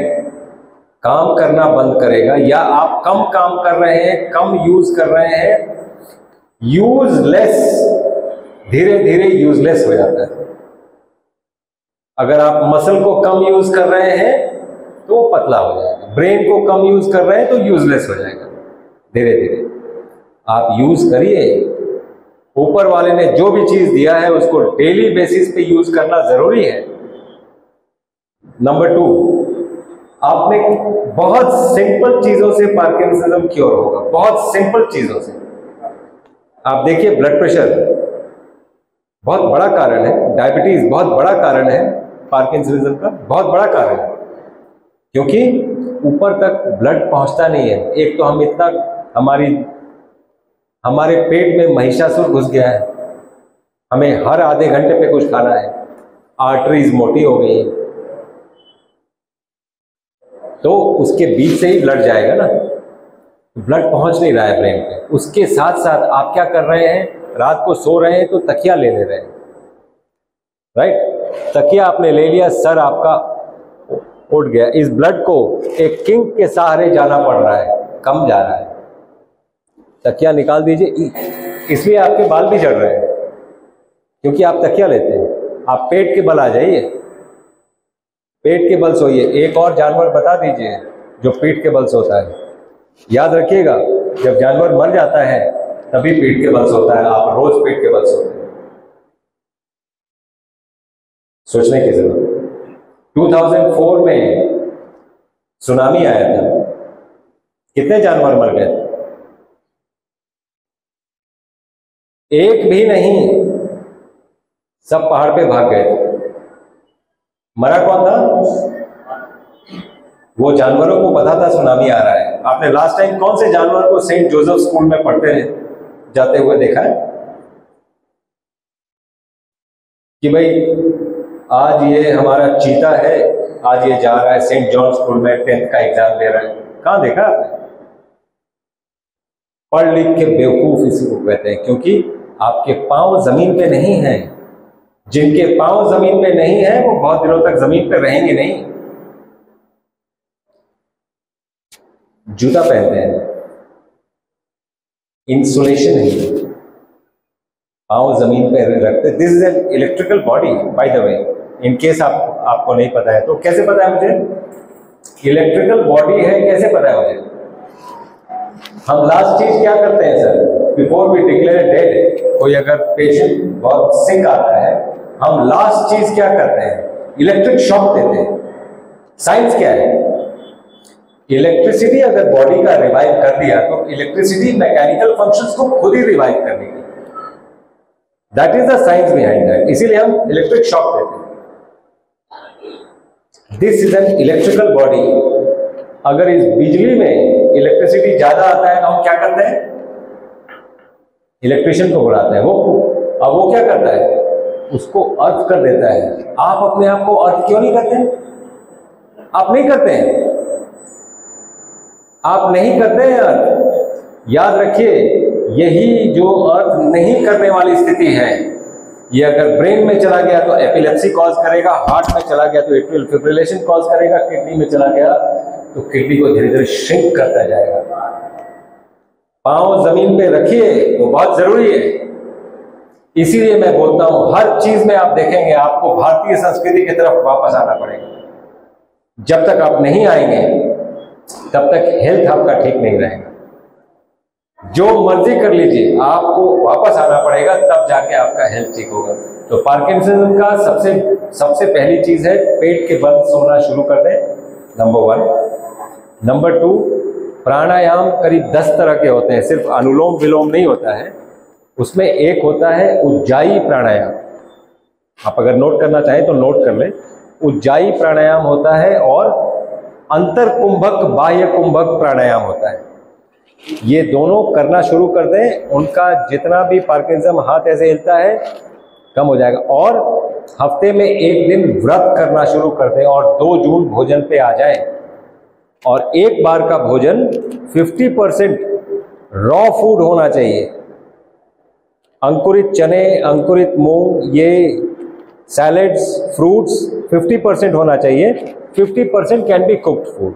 काम करना बंद करेगा, या आप कम काम कर रहे हैं, कम यूज कर रहे हैं, यूजलेस, धीरे धीरे यूजलेस हो जाता है। अगर आप मसल को कम यूज कर रहे हैं तो वो पतला हो जाएगा, ब्रेन को कम यूज कर रहे हैं तो यूजलेस हो जाएगा। धीरे धीरे आप यूज करिए, ऊपर वाले ने जो भी चीज दिया है उसको डेली बेसिस पे यूज करना जरूरी है। नंबर 2, आपने बहुत सिंपल चीजों से पार्किंसनिज्म क्योर होगा, बहुत सिंपल चीजों से। आप देखिए, ब्लड प्रेशर बहुत बड़ा कारण है, डायबिटीज बहुत बड़ा कारण है, पार्किंसनिज्म का बहुत बड़ा कारण है, क्योंकि ऊपर तक ब्लड पहुंचता नहीं है। एक तो हम इतना, हमारे पेट में महिषासुर घुस गया है, हमें हर आधे घंटे पे कुछ खाना है, आर्टरीज मोटी हो गई, तो उसके बीच से ही ब्लड जाएगा ना, ब्लड पहुंच नहीं रहा है ब्रेन पे। उसके साथ साथ आप क्या कर रहे हैं, रात को सो रहे हैं तो तकिया ले रहे हैं, राइट? तकिया आपने ले लिया, सर आपका उठ गया, इस ब्लड को एक किंग के सहारे जाना पड़ रहा है, कम जा रहा है। तकिया निकाल दीजिए, इसलिए आपके बाल भी झड़ रहे हैं, क्योंकि आप तकिया लेते हैं। आप पेट के बल आ जाइए, पेट के बल सोइए। एक और जानवर बता दीजिए जो पेट के बल सोता है। याद रखिएगा, जब जानवर मर जाता है तभी पेट के बल सोता है, आप रोज पेट के बल सोते हैं। सोचने की जरूरत है। 2004 में सुनामी आया था, कितने जानवर मर गए? एक भी नहीं, सब पहाड़ पे भाग गए। मरा कौन था? वो जानवरों को पता था सुनामी आ रहा है। आपने लास्ट टाइम कौन से जानवर को सेंट जोसेफ स्कूल में पढ़ते जाते हुए देखा है कि भाई आज ये हमारा चीता है, आज ये जा रहा है सेंट जॉन स्कूल में 10th का एग्जाम दे रहा है? कहां देखा आपने? पढ़ लिख के बेवकूफ इसी को कहते हैं, क्योंकि आपके पांव जमीन पे नहीं हैं। जिनके पांव जमीन पे नहीं है वो बहुत दिनों तक जमीन पे रहेंगे नहीं। जूता पहनते हैं, इंसुलेशन है, पांव जमीन पे रखते। This is an electrical body, by the way, in case आपको नहीं पता है तो कैसे पता है मुझे? इलेक्ट्रिकल बॉडी है, कैसे पता है मुझे? हम लास्ट चीज क्या करते हैं sir, before we declare dead, कोई अगर पेशेंट बहुत सिक आता है, हम लास्ट चीज क्या करते हैं? इलेक्ट्रिक शॉक देते हैं। साइंस क्या है? इलेक्ट्रिसिटी अगर बॉडी का रिवाइव कर दिया तो इलेक्ट्रिसिटी मैकेनिकल फंक्शंस को खुद ही रिवाइव कर देगी। That is the science behind that. इसीलिए हम इलेक्ट्रिक शॉक देते हैं। This is an electrical body. अगर इस बिजली में इलेक्ट्रिसिटी ज्यादा आता है तो हम क्या करते हैं? इलेक्ट्रिशियन को बुलाते हैं। अब वो क्या करता है? उसको अर्थ कर देता है। आप अपने आप को अर्थ क्यों नहीं करते? आप नहीं करते हैं, आप नहीं करते हैं अर्थ। याद रखिए, यही जो अर्थ नहीं करने वाली स्थिति है, ये अगर ब्रेन में चला गया तो एपिलेप्सी कॉज करेगा, हार्ट में चला गया तो एट्रियल फिब्रिलेशन कॉज करेगा, किडनी में चला गया तो किडनी को धीरे धीरे श्रिंक करता जाएगा। पांव जमीन पे रखिए, वो बहुत जरूरी है। इसीलिए मैं बोलता हूं, हर चीज में आप देखेंगे आपको भारतीय संस्कृति की तरफ वापस आना पड़ेगा। जब तक आप नहीं आएंगे तब तक हेल्थ आपका ठीक नहीं रहेगा। जो मर्जी कर लीजिए, आपको वापस आना पड़ेगा, तब जाके आपका हेल्थ ठीक होगा। तो पार्किंसनिज्म का सबसे पहली चीज है, पेट के बल सोना शुरू कर दें, नंबर 1। नंबर 2, प्राणायाम करीब 10 तरह के होते हैं, सिर्फ अनुलोम विलोम नहीं होता है। उसमें एक होता है उज्जाई प्राणायाम। आप अगर नोट करना चाहें तो नोट कर लें। उज्जाई प्राणायाम होता है और अंतर कुंभक बाह्य कुंभक प्राणायाम होता है। ये दोनों करना शुरू कर दें, उनका जितना भी पार्किंसनिज्म हाथ ऐसे हिलता है कम हो जाएगा। और हफ्ते में एक दिन व्रत करना शुरू कर दें और 2 जून भोजन पे आ जाएं, और एक बार का भोजन 50% रॉ फूड होना चाहिए। अंकुरित चने, अंकुरित मूंग, ये सैलेड्स, फ्रूट्स 50% होना चाहिए। 50% can be cooked food.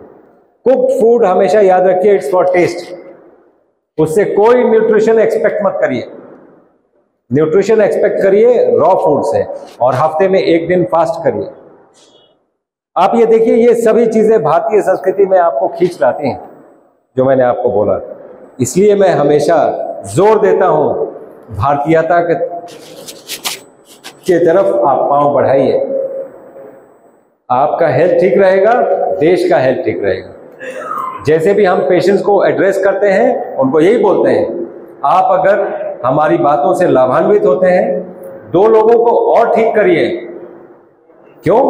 Cooked food हमेशा याद रखिए, इट्स फॉर टेस्ट। उससे कोई न्यूट्रिशन एक्सपेक्ट मत करिए। न्यूट्रिशन एक्सपेक्ट करिए रॉ फूड से, और हफ्ते में एक दिन फास्ट करिए। आप ये देखिए, ये सभी चीजें भारतीय संस्कृति में आपको खींच लाती हैं, जो मैंने आपको बोला। इसलिए मैं हमेशा जोर देता हूं, भारतीयता के तरफ आप पांव बढ़ाइए। आपका हेल्थ ठीक रहेगा, देश का हेल्थ ठीक रहेगा। जैसे भी हम पेशेंट्स को एड्रेस करते हैं, उनको यही बोलते हैं, आप अगर हमारी बातों से लाभान्वित होते हैं, 2 लोगों को और ठीक करिए। क्यों?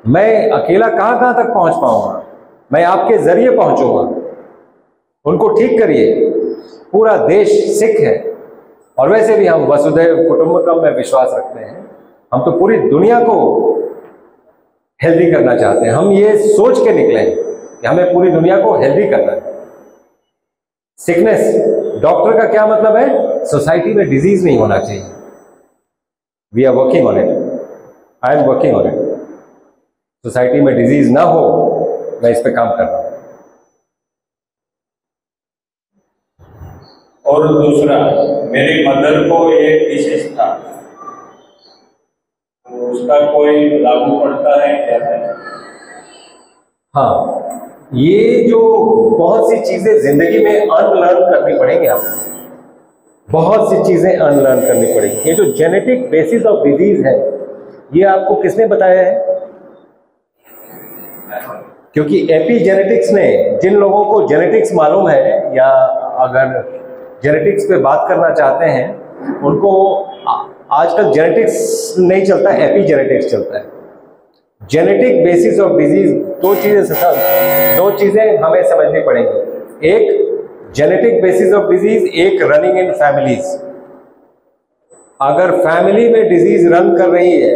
मैं अकेला कहां कहां तक पहुंच पाऊंगा, मैं आपके जरिए पहुंचूंगा। उनको ठीक करिए। पूरा देश सिख है, और वैसे भी हम वसुधैव कुटुंबकम में विश्वास रखते हैं। हम तो पूरी दुनिया को हेल्दी करना चाहते हैं। हम ये सोच के निकले कि हमें पूरी दुनिया को हेल्दी करना है। सिकनेस, डॉक्टर का क्या मतलब है? सोसाइटी में डिजीज नहीं होना चाहिए। We are working on it, I am working on it. Society में डिजीज ना हो, मैं इस पे काम कर रहा हूं। और दूसरा, मेरी मदर को एक डिसीज था, तो उसका कोई लागू पड़ता है क्या है? हाँ, ये जो बहुत सी चीजें जिंदगी में अनलर्न करनी पड़ेंगी आपको। बहुत सी चीजें अनलर्न करनी पड़ेगी। ये जो जेनेटिक बेसिस ऑफ डिजीज है, ये आपको किसने बताया है? क्योंकि एपीजेनेटिक्स ने, जिन लोगों को जेनेटिक्स मालूम है, या अगर जेनेटिक्स पे बात करना चाहते हैं, उनको आजकल जेनेटिक्स नहीं चलता, एपीजेनेटिक्स चलता है। जेनेटिक बेसिस ऑफ डिजीज, दो चीजें हमें समझनी पड़ेंगी। एक जेनेटिक बेसिस ऑफ डिजीज, एक रनिंग इन फैमिलीज। अगर फैमिली में डिजीज रन कर रही है,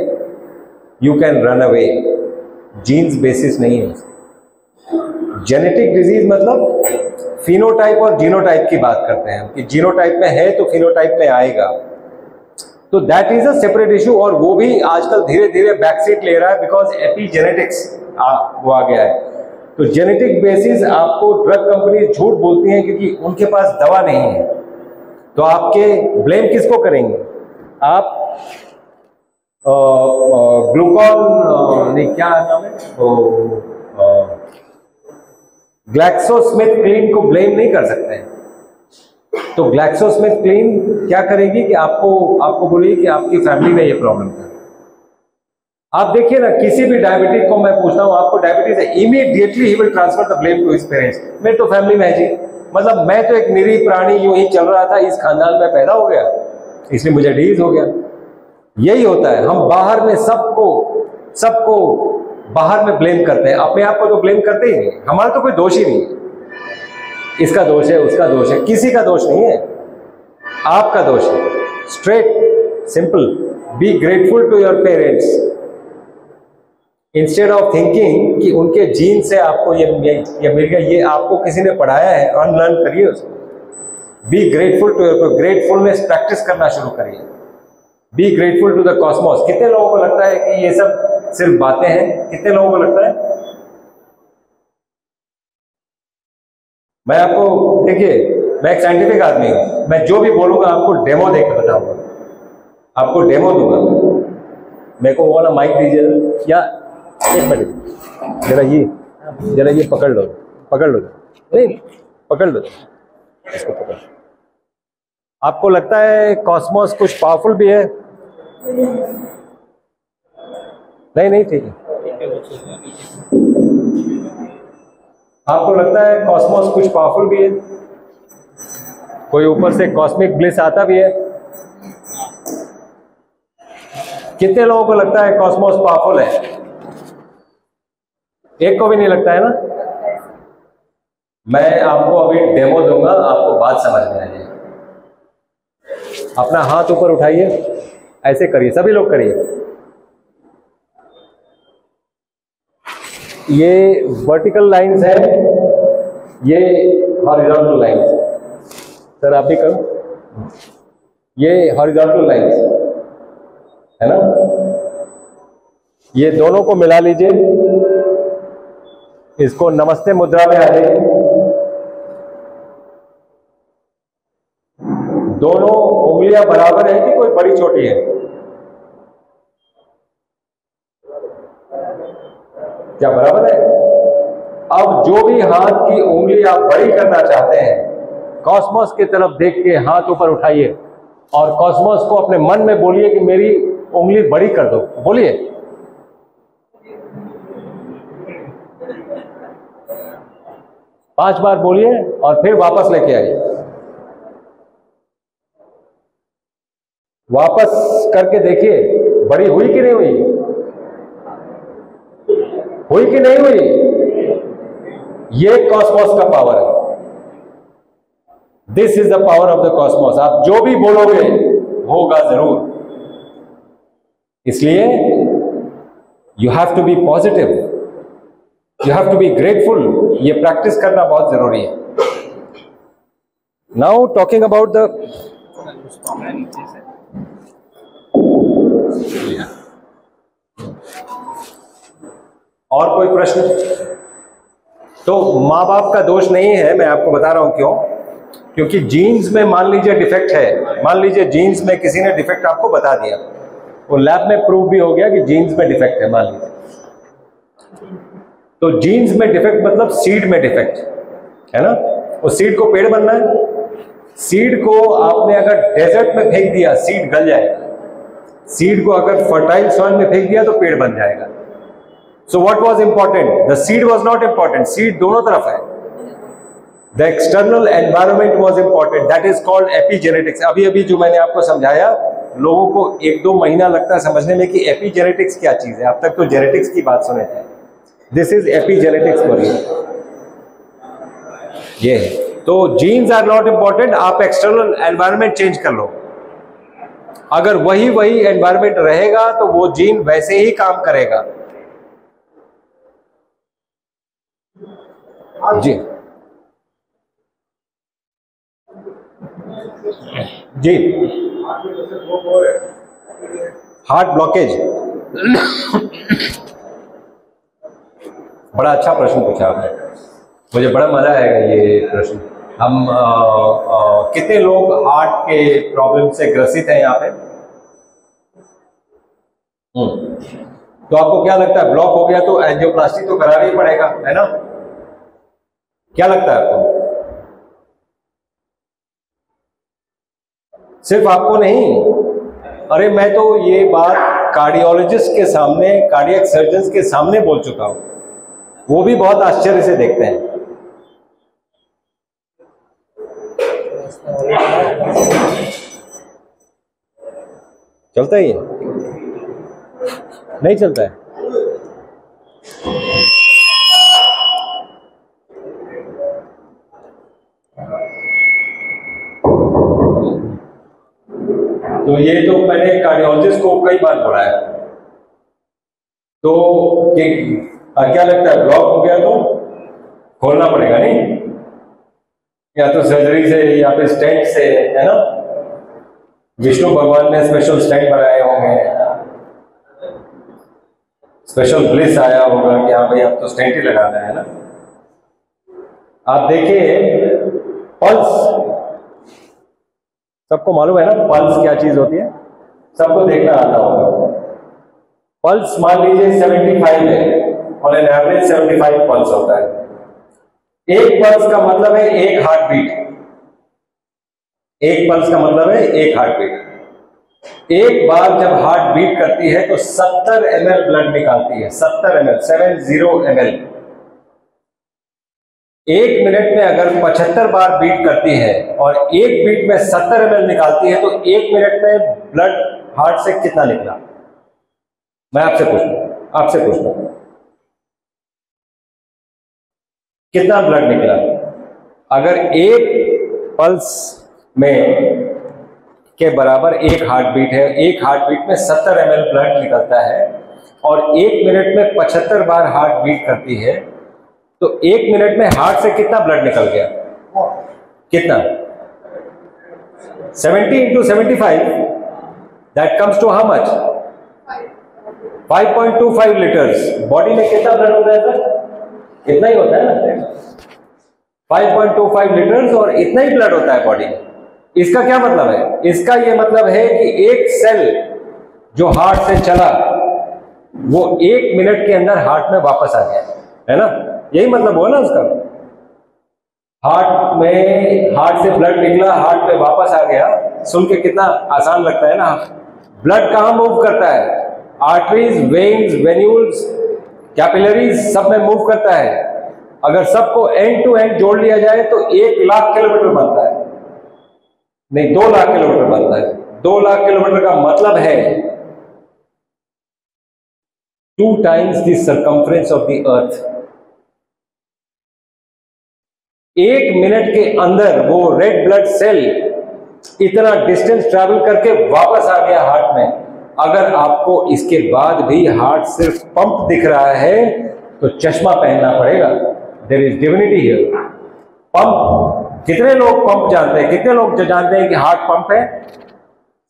you can run away. Genes basis नहीं है। जेनेटिक डिजीज मतलब फिनोटाइप और जीनोटाइप की बात करते हैं कि जीनोटाइप में है तो फिनोटाइप में आएगा, तो that is a separate issue. और वो भी आजकल धीरे धीरे बैकसीट ले रहा है, बिकॉज एपीजेनेटिक्स वो आ गया है। तो जेनेटिक बेसिस आपको ड्रग कंपनी झूठ बोलती हैं क्योंकि उनके पास दवा नहीं है। तो आपके ब्लेम किसको करेंगे आप? ग्लूकॉन नहीं, क्या नाम है तो, ग्लैक्सोस्मिथक्लाइन को ब्लेम नहीं कर सकते हैं। तो ग्लैक्सोस्मिथक्लाइन क्या करेगी कि आपको बोलेगी कि आपकी फैमिली में ये प्रॉब्लम है। आप देखिए ना, किसी भी डायबिटिक को मैं पूछता हूँ आपको डायबिटीज है, immediately he will transfer the blame to his parents. मेरे तो फैमिली में है जी, मतलब मैं तो एक निरीह प्राणी यूं ही चल रहा था, इस खानदान में पैदा हो गया, इसलिए मुझे डिजीज हो गया। यही होता है, हम बाहर में सबको बाहर में ब्लेम करते हैं, अपने आप को तो ब्लेम करते ही नहीं। हमारा तो कोई दोष ही नहीं है। इसका दोष है, उसका दोष है, किसी का दोष नहीं है, आपका दोष है। Straight simple, be grateful to your parents instead of thinking कि उनके जीन से आपको ये मिल गया। ये आपको किसी ने पढ़ाया है, अनलर्न करिए उसको। Be grateful to your, gratefulness practice करना शुरू करिए। Be grateful to the cosmos. कितने लोगों को लगता है कि ये सब सिर्फ बातें हैं? कितने लोगों को लगता है? मैं आपको, देखिए, मैं एक साइंटिफिक आदमी हूं, मैं जो भी बोलूंगा आपको डेमो देकर बताऊंगा, आपको डेमो दूंगा। मेरे को वो वाला माइक दीजिए, या एक मिनट जरा ये पकड़ लो, नहीं पकड़ लो, इसको पकड़। आपको लगता है कॉस्मोस कुछ पावरफुल भी है? नहीं, ठीक है। आपको लगता है कॉस्मोस कुछ पावरफुल भी है? कोई ऊपर से कॉस्मिक ब्लिस आता भी है? कितने लोगों को लगता है कॉस्मोस पावरफुल है? एक को भी नहीं लगता है ना? मैं आपको अभी डेमो दूंगा, आपको बात समझ में आएगी। अपना हाथ ऊपर उठाइए, ऐसे करिए, सभी लोग करिए, ये वर्टिकल लाइंस है, ये हॉरिजॉन्टल लाइंस। सर आप भी करो। ये हॉरिजॉन्टल लाइंस है ना, ये दोनों को मिला लीजिए, इसको नमस्ते मुद्रा में आ जाइए। दोनों उंगलियां बराबर है कि कोई बड़ी छोटी है? क्या बराबर है? अब जो भी हाथ की उंगली आप बड़ी करना चाहते हैं, कॉस्मोस की तरफ देख के हाथ ऊपर उठाइए और कॉस्मोस को अपने मन में बोलिए कि मेरी उंगली बड़ी कर दो। बोलिए, पांच बार बोलिए और फिर वापस लेके आइए। वापस करके देखिए बड़ी हुई कि नहीं हुई, हुई कि नहीं हुई। ये कॉस्मोस का पावर है। This is the power of the cosmos. आप जो भी बोलोगे होगा जरूर। इसलिए you have to be positive, you have to be grateful. ये प्रैक्टिस करना बहुत जरूरी है। नाउ टॉकिंग अबाउट द और कोई प्रश्न? तो माँ बाप का दोष नहीं है, मैं आपको बता रहा हूं क्यों। क्योंकि जीन्स में मान लीजिए डिफेक्ट है, मान लीजिए जीन्स में किसी ने डिफेक्ट आपको बता दिया, वो लैब में प्रूव भी हो गया कि जीन्स में डिफेक्ट है, मान लीजिए। तो जीन्स में डिफेक्ट मतलब सीड में डिफेक्ट है ना। उस सीड को पेड़ बनना है। सीड को आपने अगर डेजर्ट में फेंक दिया, सीड गल जाएगा। सीड को अगर फर्टाइल सॉइल में फेंक दिया तो पेड़ बन जाएगा। So what was important? The seed was not important. Seed दोनों तरफ है। The external environment was important, that is called epigenetics. अभी अभी जो मैंने आपको समझाया, लोगों को 1-2 महीना लगता है समझने में कि एपिजेनेटिक्स क्या चीज है। अब तक तो जेनेटिक्स की बात सुने थे। This is epigenetics for you. ये तो जीन्स आर नॉट इंपॉर्टेंट। आप एक्सटर्नल एनवायरमेंट चेंज कर लो। अगर वही एनवायरमेंट रहेगा तो वो जीन वैसे ही काम करेगा। जी जी, हार्ट ब्लॉकेज। बड़ा अच्छा प्रश्न पूछा आपने, मुझे बड़ा मजा आएगा ये प्रश्न। हम कितने लोग हार्ट के प्रॉब्लम से ग्रसित हैं यहाँ पे? तो आपको क्या लगता है, ब्लॉक हो गया तो एंजियोप्लास्टी तो कराना ही पड़ेगा, है ना? क्या लगता है आपको? सिर्फ आपको नहीं, अरे मैं तो ये बात कार्डियोलॉजिस्ट के सामने, कार्डियक सर्जन के सामने बोल चुका हूं। वो भी बहुत आश्चर्य से देखते हैं। चलता ही है? नहीं चलता है? तो ये तो मैंने कार्डियोलॉजिस्ट को कई बार बोला है। तो क्या लगता है, ब्लॉक हो गया तो खोलना पड़ेगा नहीं, या तो सर्जरी से या फिर स्टेंट से, है ना? विष्णु भगवान ने स्पेशल स्टेंट बनाए होंगे, स्पेशल ब्लिस आया होगा कि हाँ भाई अब तो स्टेंट ही लगाना है ना। आप देखिए पल्स, सबको मालूम है ना पल्स क्या चीज होती है? सबको देखना आता होगा। पल्स मान लीजिए 75 है, और एन एवरेज 75 पल्स होता है। एक पल्स का मतलब है एक हार्ट बीट। एक पल्स का मतलब है एक हार्ट बीट। एक बार जब हार्ट बीट करती है तो 70 ml ब्लड निकालती है। 70 ml, 70 ml। एक मिनट में अगर 75 बार बीट करती है और एक बीट में 70 ml निकालती है तो एक मिनट में ब्लड हार्ट से कितना निकला? मैं आपसे पूछता हूं कितना ब्लड निकला? अगर एक पल्स में के बराबर एक हार्ट बीट है, एक हार्ट बीट में 70 ml ब्लड निकलता है, और 1 मिनट में 75 बार हार्ट बीट करती है, तो 1 मिनट में हार्ट से कितना ब्लड निकल गया? कितना? 70 into 75, that comes to how much? 5.25 litres. Body में कितना ब्लड होता है सर? इतना ही होता है ना, 5.25 लीटर्स, और इतना ही ब्लड होता है बॉडी में। इसका क्या मतलब है? इसका ये मतलब है कि एक सेल जो हार्ट से चला वो 1 मिनट के अंदर हार्ट में वापस आ गया, है ना? यही मतलब हुआ ना उसका। हार्ट से ब्लड निकला, हार्ट में वापस आ गया। सुन के कितना आसान लगता है ना। ब्लड कहां मूव करता है? आर्टरीज, वेन्स, वेन्यूल्स, कैपिलरीज, सब में मूव करता है। अगर सबको एंड टू एंड जोड़ लिया जाए तो 1 लाख किलोमीटर बनता है, नहीं 2 लाख किलोमीटर बनता है। 2 लाख किलोमीटर का मतलब है 2 times the circumference of the earth। 1 minute के अंदर वो रेड ब्लड सेल इतना डिस्टेंस ट्रैवल करके वापस आ गया हार्ट में। अगर आपको इसके बाद भी हार्ट सिर्फ पंप दिख रहा है तो चश्मा पहनना पड़ेगा। There is divinity here. Pump, कितने लोग पंप जानते हैं? कितने लोग जानते हैं कि हार्ट पंप है?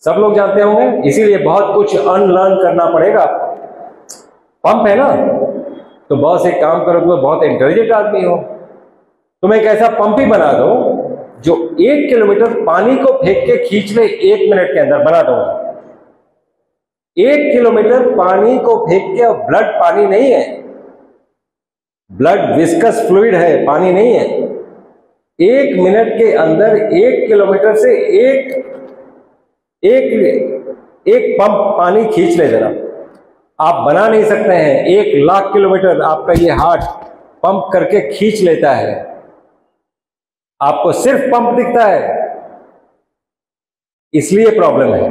सब लोग जानते होंगे, इसीलिए बहुत कुछ अनलर्न करना पड़ेगा। पंप है ना, तो बहुत से काम करो, तो बहुत इंटेलिजेंट आदमी हो, तुम एक ऐसा पंप ही बना दो जो 1 किलोमीटर पानी को फेंक के खींच ले 1 मिनट के अंदर। बना दो 1 किलोमीटर पानी को फेंक के। और ब्लड पानी नहीं है, ब्लड विस्कस फ्लूइड है, पानी नहीं है। 1 मिनट के अंदर 1 किलोमीटर से एक पंप पानी खींच ले जरा। आप बना नहीं सकते हैं। 1 लाख किलोमीटर आपका ये हार्ट पंप करके खींच लेता है। आपको सिर्फ पंप दिखता है, इसलिए प्रॉब्लम है।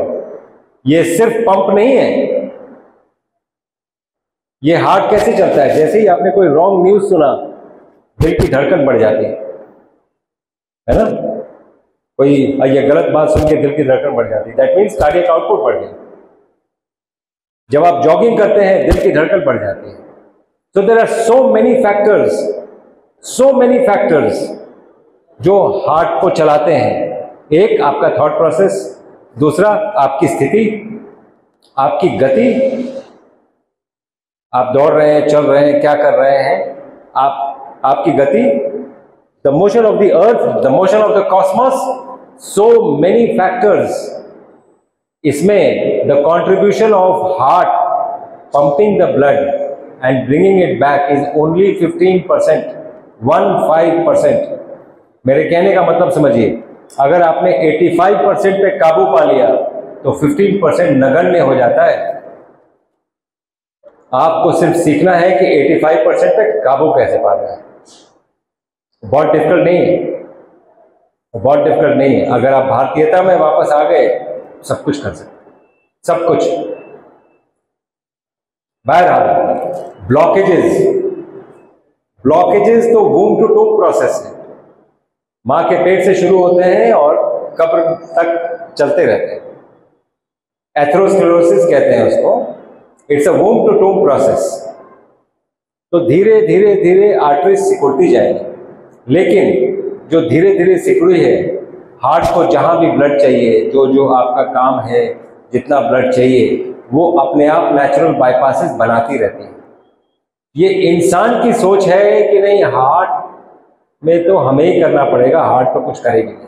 ये सिर्फ पंप नहीं है। ये हार्ट कैसे चलता है? जैसे ही आपने कोई रॉन्ग न्यूज सुना, दिल की धड़कन बढ़ जाती है ना? कोई ये गलत बात सुन के दिल की धड़कन बढ़ जाती है, दैट मीन्स कार्डियक आउटपुट बढ़ गया। जब आप जॉगिंग करते हैं, दिल की धड़कन बढ़ जाती है। So there are so many factors जो हार्ट को चलाते हैं। एक आपका थॉट प्रोसेस, दूसरा आपकी स्थिति, आपकी गति, आप दौड़ रहे हैं, चल रहे हैं, क्या कर रहे हैं, आपकी गति, the motion of the earth, the motion of the cosmos, so many factors. इसमें the contribution of heart pumping the blood and bringing it back is only 15%, 15%। मेरे कहने का मतलब समझिए, अगर आपने 85% पे काबू पा लिया तो 15% नगण्य हो जाता है। आपको सिर्फ सीखना है कि 85% पे काबू कैसे पाना है। बहुत डिफिकल्ट नहीं है, बहुत डिफिकल्ट नहीं है। अगर आप भारतीयता में वापस आ गए, सब कुछ कर सकते, सब कुछ। बहरहाल ब्लॉकेजेस तो वूम्ब टू टूम प्रोसेस है। मां के पेट से शुरू होते हैं और कब्र तक चलते रहते हैं। एथेरोस्क्लेरोसिस कहते हैं उसको। It's a womb to tomb process. तो धीरे धीरे धीरे आर्टरीज सिकुड़ती जाएंगी, लेकिन जो धीरे धीरे सिकुड़ी है, हार्ट को जहां भी ब्लड चाहिए, जो आपका काम है, जितना ब्लड चाहिए, वो अपने आप नेचुरल बाईपासेस बनाती रहती है। ये इंसान की सोच है कि नहीं, हार्ट में तो हमें ही करना पड़ेगा, हार्ट तो कुछ करेगी नहीं।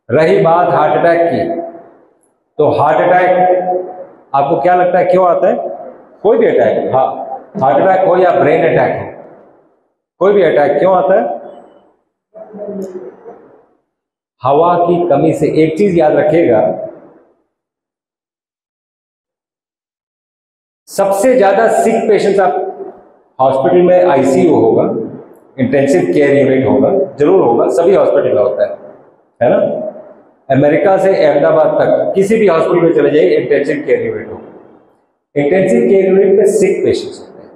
रही बात हार्ट अटैक की, तो हार्ट अटैक आपको क्या लगता है क्यों आता है? कोई भी अटैक, हाँ, हार्ट अटैक हो या ब्रेन अटैक हो, कोई भी अटैक क्यों आता है? हवा की कमी से। एक चीज याद रखिएगा, सबसे ज्यादा सिक पेशेंट्स, आप हॉस्पिटल में आईसीयू होगा, इंटेंसिव केयर यूनिट होगा, जरूर होगा, सभी हॉस्पिटल में होता है ना? अमेरिका से अहमदाबाद तक किसी भी हॉस्पिटल में चले जाइए, इंटेंसिव केयर यूनिट होगा। इंटेंसिव केयर यूनिट में सिक पेशेंट्स होते हैं।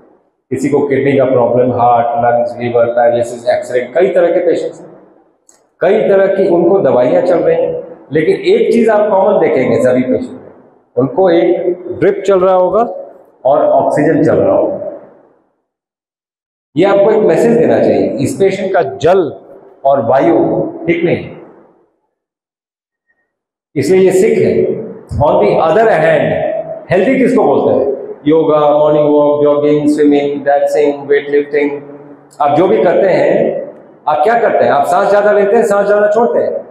किसी को किडनी का problem, heart, lungs, liver, paralysis, accident, कई तरह के पेशेंट्स हैं, कई तरह की उनको दवाइयां चल रही हैं। लेकिन एक चीज आप कॉमन देखेंगे सभी पेशेंट में, उनको एक ड्रिप चल रहा होगा, और ऑक्सीजन चल रहा हो। ये आपको एक मैसेज देना चाहिए, इस पेशेंट का जल और वायु ठीक नहीं, इसलिए ये सिक है। On the other hand healthy किसको बोलते हैं? Yoga, morning walk, jogging, swimming, dancing, weight lifting, आप जो भी करते हैं, आप क्या करते हैं? आप सांस ज्यादा लेते हैं, सांस ज्यादा छोड़ते हैं।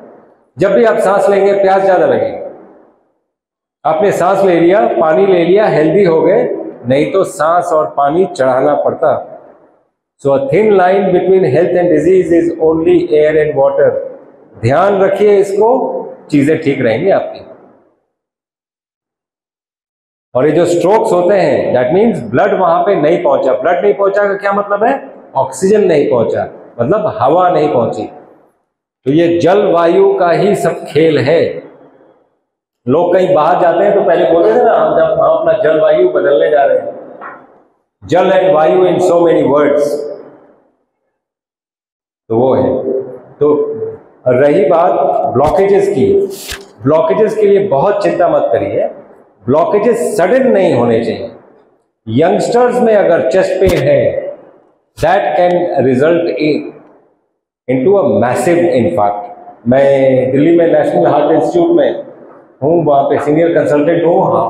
जब भी आप सांस लेंगे प्यास ज्यादा लगेगी। आपने सांस ले लिया, पानी ले लिया, हेल्दी हो गए, नहीं तो सांस और पानी चढ़ाना पड़ता। So a thin line between health and disease is only air and water. ध्यान रखिए इसको, चीजें ठीक रहेंगी आपकी। और ये जो स्ट्रोक्स होते हैं, दैट मीन्स ब्लड वहां पे नहीं पहुंचा। ब्लड नहीं पहुंचा का क्या मतलब है? ऑक्सीजन नहीं पहुंचा, मतलब हवा नहीं पहुंची। तो ये जल वायु का ही सब खेल है। लोग कहीं बाहर जाते हैं तो पहले बोलते थे ना, हम जब हम अपना जलवायु बदलने जा रहे हैं, जल एंड वायु इन सो मेनी वर्ड्स, तो वो है। तो रही बात ब्लॉकेजेस की, ब्लॉकेजेस के लिए बहुत चिंता मत करिए। ब्लॉकेजेस सडन नहीं होने चाहिए। यंगस्टर्स में अगर चेस्ट पेन है, that can result into a massive in fact. मैं दिल्ली में नेशनल हार्ट इंस्टीट्यूट में हूँ, वहाँ पे सीनियर कंसल्टेंट हूँ। हाँ,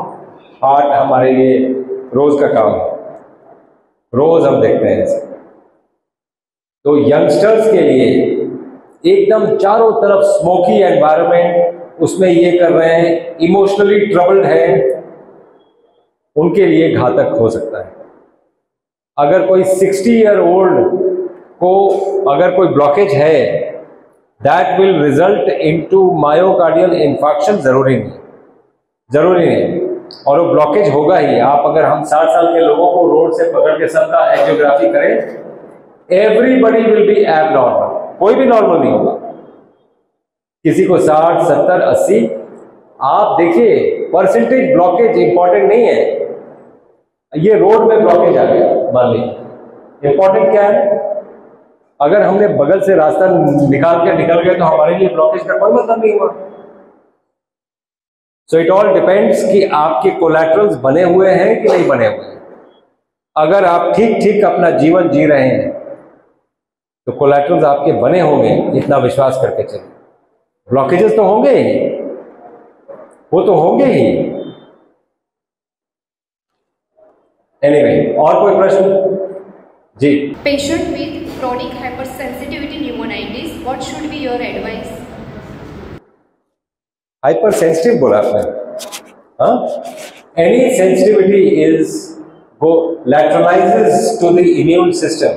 हार्ट हमारे लिए रोज का काम है, रोज हम देखते हैं इसे। तो यंगस्टर्स के लिए एकदम चारों तरफ स्मोकी एनवायरनमेंट, उसमें ये कर रहे हैं, इमोशनली ट्रबल्ड है, उनके लिए घातक हो सकता है। अगर कोई 60 ईयर ओल्ड को अगर कोई ब्लॉकेज है, that will result into myocardial infarction. जरूरी नहीं, जरूरी नहीं, और वो ब्लॉकेज होगा ही। आप अगर हम 60 साल के लोगों को रोड से पकड़ के सबका एंजियोग्राफी करें, एवरीबडी विल बी एबनॉर्मल, कोई भी नॉर्मल नहीं होगा। किसी को 60, 70, 80, आप देखिए परसेंटेज ब्लॉकेज इंपॉर्टेंट नहीं है। ये रोड में ब्लॉकेज आ गया मान लीजिए, इंपॉर्टेंट क्या है? अगर हमने बगल से रास्ता निकाल गए तो हमारे लिए ब्लॉकेज का कोई मतलब नहीं हुआ। सो इट ऑल डिपेंड्स कि आपके कोलैटरल्स बने हुए हैं कि नहीं बने हुए हैं। अगर आप ठीक ठीक अपना जीवन जी रहे हैं तो कोलैटरल्स आपके बने होंगे, इतना विश्वास करके चलिए। ब्लॉकेजेस तो होंगे ही, वो तो होंगे ही। एनीवे, और कोई प्रश्न? जी। Patient with chronic hypersensitivity pneumonitis, what should be your advice? Hyper sensitive बोला आपने? हाँ, any sensitivity is go lateralizes to the immune system.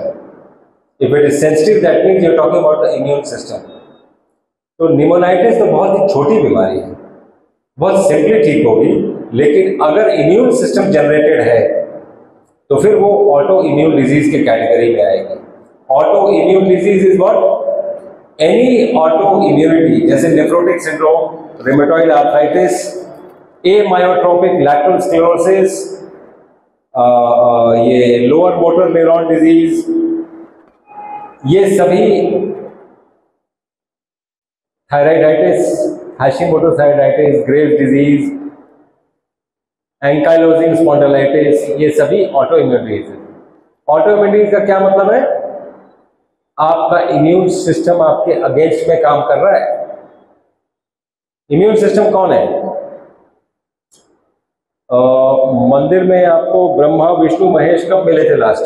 If it is sensitive, that means you're talking about the immune system. तो pneumonitis तो बहुत ही छोटी बीमारी है, बहुत सिंपली ठीक होगी, लेकिन अगर इम्यून सिस्टम जनरेटेड है तो फिर वो ऑटो इम्यून डिजीज के कैटेगरी में आएगी। Auto immune disease is what? Any auto immunity, जैसे nephrotic syndrome, rheumatoid arthritis, amyotrophic lateral sclerosis, ये लोअर मोटर न्यूरॉन डिजीज, ये सभी, thyroiditis, Hashimoto thyroiditis, Graves disease, ankylosing spondylitis, ये सभी ऑटो इम्यून डिजीज है। ऑटो इम्यून डिजीज का क्या मतलब है? आपका इम्यून सिस्टम आपके अगेंस्ट में काम कर रहा है। इम्यून सिस्टम कौन है? मंदिर में आपको ब्रह्मा विष्णु महेश कब मिले थे लास्ट?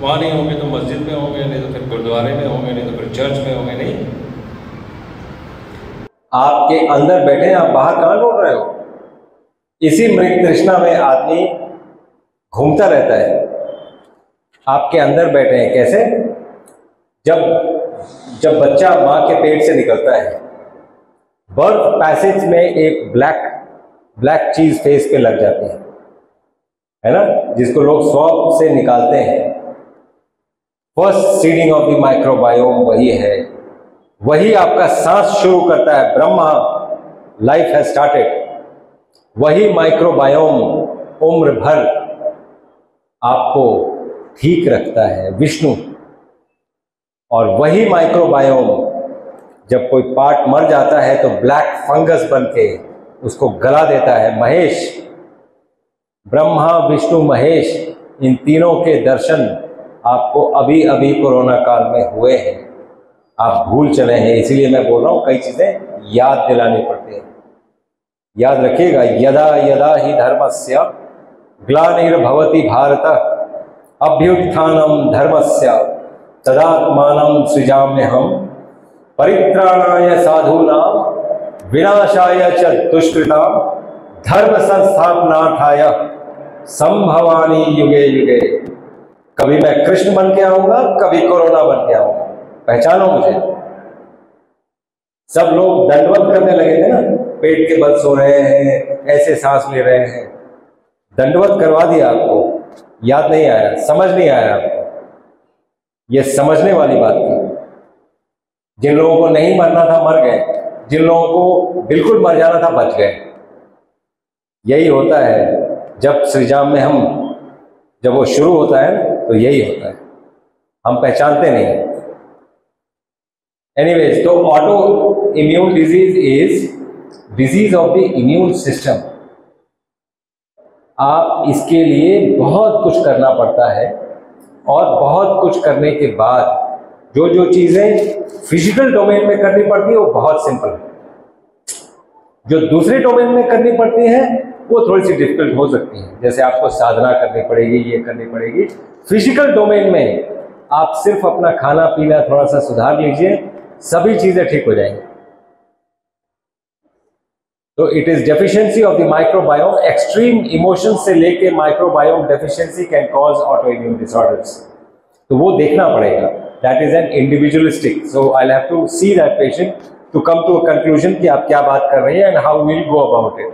वहां नहीं होंगे तो मस्जिद में होंगे, नहीं तो फिर गुरुद्वारे में होंगे, नहीं तो फिर चर्च में होंगे। नहीं, आपके अंदर बैठे हैं, आप बाहर कहां ढूंढ रहे हो? इसी मृग तृष्णा में आदमी घूमता रहता है। आपके अंदर बैठे हैं। कैसे? जब बच्चा मां के पेट से निकलता है, बर्थ पैसेज में एक ब्लैक चीज फेस पे लग जाती है ना, जिसको लोग स्वॉब से निकालते हैं। First seeding of the microbiome वही है, वही आपका सांस शुरू करता है। Brahma, life has started. वही माइक्रोबायोम उम्र भर आपको ठीक रखता है, विष्णु। और वही माइक्रोबायोम जब कोई पार्ट मर जाता है तो ब्लैक फंगस बन के उसको गला देता है, महेश। ब्रह्मा विष्णु महेश, इन तीनों के दर्शन आपको अभी अभी कोरोना काल में हुए हैं, आप भूल चले हैं। इसीलिए मैं बोल रहा हूँ कई चीज़ें याद दिलानी पड़ती हैं। याद रखिएगा, यदा यदा ही धर्मस्य ग्लानिर्भवति भारत अभ्युत्थानम धर्मस्य तदात्मानं सृजाम्यहम् परित्राणाय साधूनां विनाशाय च दुष्कृतां धर्म संस्थापनार्थाय संभवामि युगे युगे। कभी मैं कृष्ण बन के आऊंगा, कभी कोरोना बन के आऊंगा, पहचानो मुझे। सब लोग दंडवत करने लगे थे ना, पेट के बल सो रहे हैं, ऐसे सांस ले रहे हैं, दंडवत करवा दिया आपको, याद नहीं आया, समझ नहीं आया आपको। ये समझने वाली बात थी। जिन लोगों को नहीं मरना था मर गए, जिन लोगों को बिल्कुल मर जाना था बच गए। यही होता है जब सृजाम में हम, जब वो शुरू होता है तो यही होता है, हम पहचानते नहीं। एनीवेज, तो auto immune disease is disease of the immune system. आप इसके लिए बहुत कुछ करना पड़ता है, और बहुत कुछ करने के बाद जो जो चीजें फिजिकल डोमेन में करनी पड़ती है वो बहुत सिंपल है, जो दूसरे डोमेन में करनी पड़ती है वो थोड़ी सी डिफिकल्ट हो सकती है। जैसे आपको साधना करनी पड़ेगी, ये करनी पड़ेगी। फिजिकल डोमेन में आप सिर्फ अपना खाना पीना थोड़ा सा सुधार लीजिए, सभी चीजें ठीक हो जाएंगी। तो it is deficiency of the microbiome. Extreme emotion से लेके microbiome deficiency can cause auto immune disorders. तो वो देखना पड़ेगा, that is an individualistic. So I have to see that patient to come to a conclusion कि आप क्या बात कर रहे हैं and how will go about it.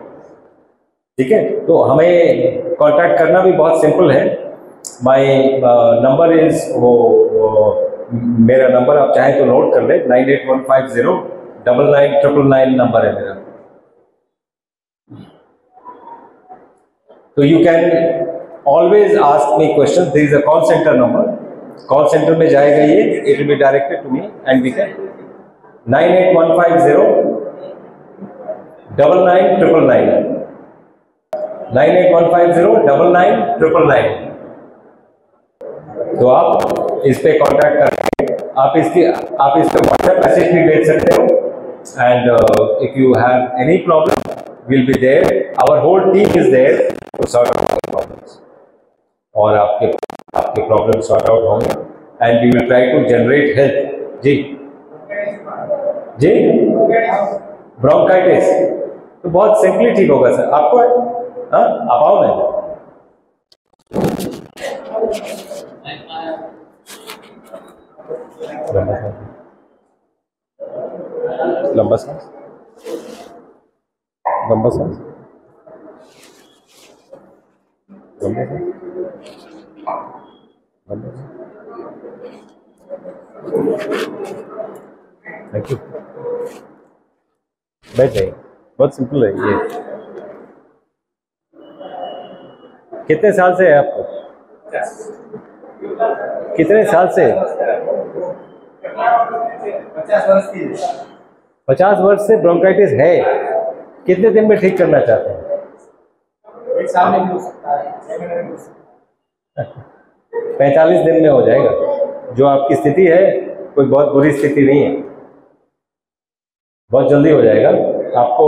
ठीक है, तो हमें कांटेक्ट करना भी बहुत सिंपल है। माय नंबर इज मेरा नंबर आप चाहें तो नोट कर ले, 9815099999 नंबर है मेरा। तो you can always ask me question. There is a call centre number, call centre में जाएगा ये, it will be directed to me and we can 9815099999 9815099999। तो आप इस पे कांटेक्ट करके आप इस पे व्हाट्सएप मैसेज भी भेज सकते हो। And if you have any problem will be there, our whole team is there to sort out problems, और आपके प्रॉब्लम सॉर्ट आउट होंगे and we will try to generate health. जी जी, ब्रोंकाइटिस तो बहुत सिंपली ठीक होगा सर। आपको है? हाँ, आप आओ ना। लंबा सांस, लंबा सांस, लंबा सांस, लंबा सांस। Thank you. बैठ जाइए, बहुत सिंपल है ये। कितने साल से है आपको? कितने साल से? 50 वर्ष से ब्रोंकाइटिस है। कितने दिन में ठीक करना चाहते हैं? 1 साल में हो सकता है, 45 दिन में हो जाएगा। जो आपकी स्थिति है कोई बहुत बुरी स्थिति नहीं है, बहुत जल्दी हो जाएगा। आपको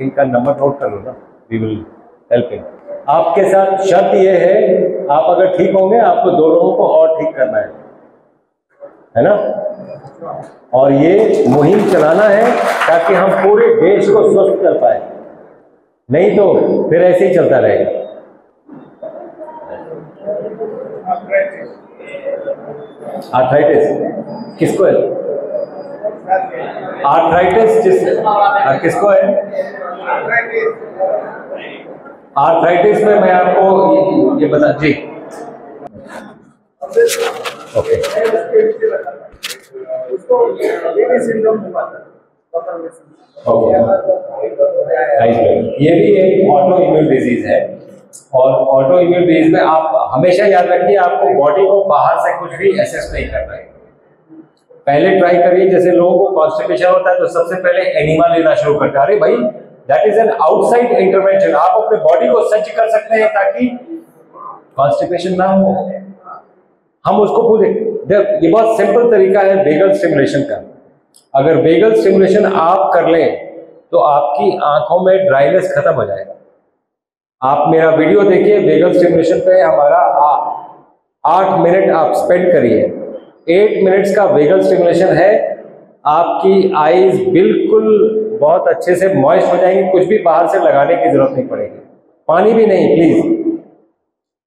इनका नंबर नोट कर लो ना, वी विल हेल्प हिम। आपके साथ शर्त ये है, आप अगर ठीक होंगे आपको 2 लोगों को और ठीक करना है ना? और ये मुहिम चलाना है ताकि हम पूरे देश को स्वस्थ कर पाए, नहीं तो फिर ऐसे ही चलता रहेगा। आर्थराइटिस किसको है? आर्थराइटिस किसको है? आर्थराइटिस में मैं आपको ये बता जी। ओके, ये भी एक ऑटो इम्यून डिजीज है। और ऑटो इम्यून डिजीज में आप हमेशा याद रखिए, आपको बॉडी को बाहर से कुछ भी एसेस नहीं करना है। पहले ट्राई करिए, जैसे लोगों को कॉन्स्टिपेशन होता है तो सबसे पहले एनिमा लेना शुरू करते हैं। अरे भाई that is an outside intervention. आप अपने बॉडी को सज्ज कर सकते हैं ताकि कॉन्स्टिपेशन ना हो। हम उसको पूरे, ये बहुत सिंपल तरीका है वेगल स्टिमुलेशन का। अगर वेगल स्टिमुलेशन आप कर लें तो आपकी आंखों में ड्राइनेस खत्म हो जाएगा। आप मेरा वीडियो देखिए वेगल स्टिमुलेशन पे, हमारा 8 मिनट आप स्पेंड करिए। 8 मिनट्स का वेगल स्टिमुलेशन है, आपकी आईज बिल्कुल बहुत अच्छे से मॉइस्ट हो जाएंगी, कुछ भी बाहर से लगाने की जरूरत नहीं पड़ेगी। पानी भी नहीं, प्लीज,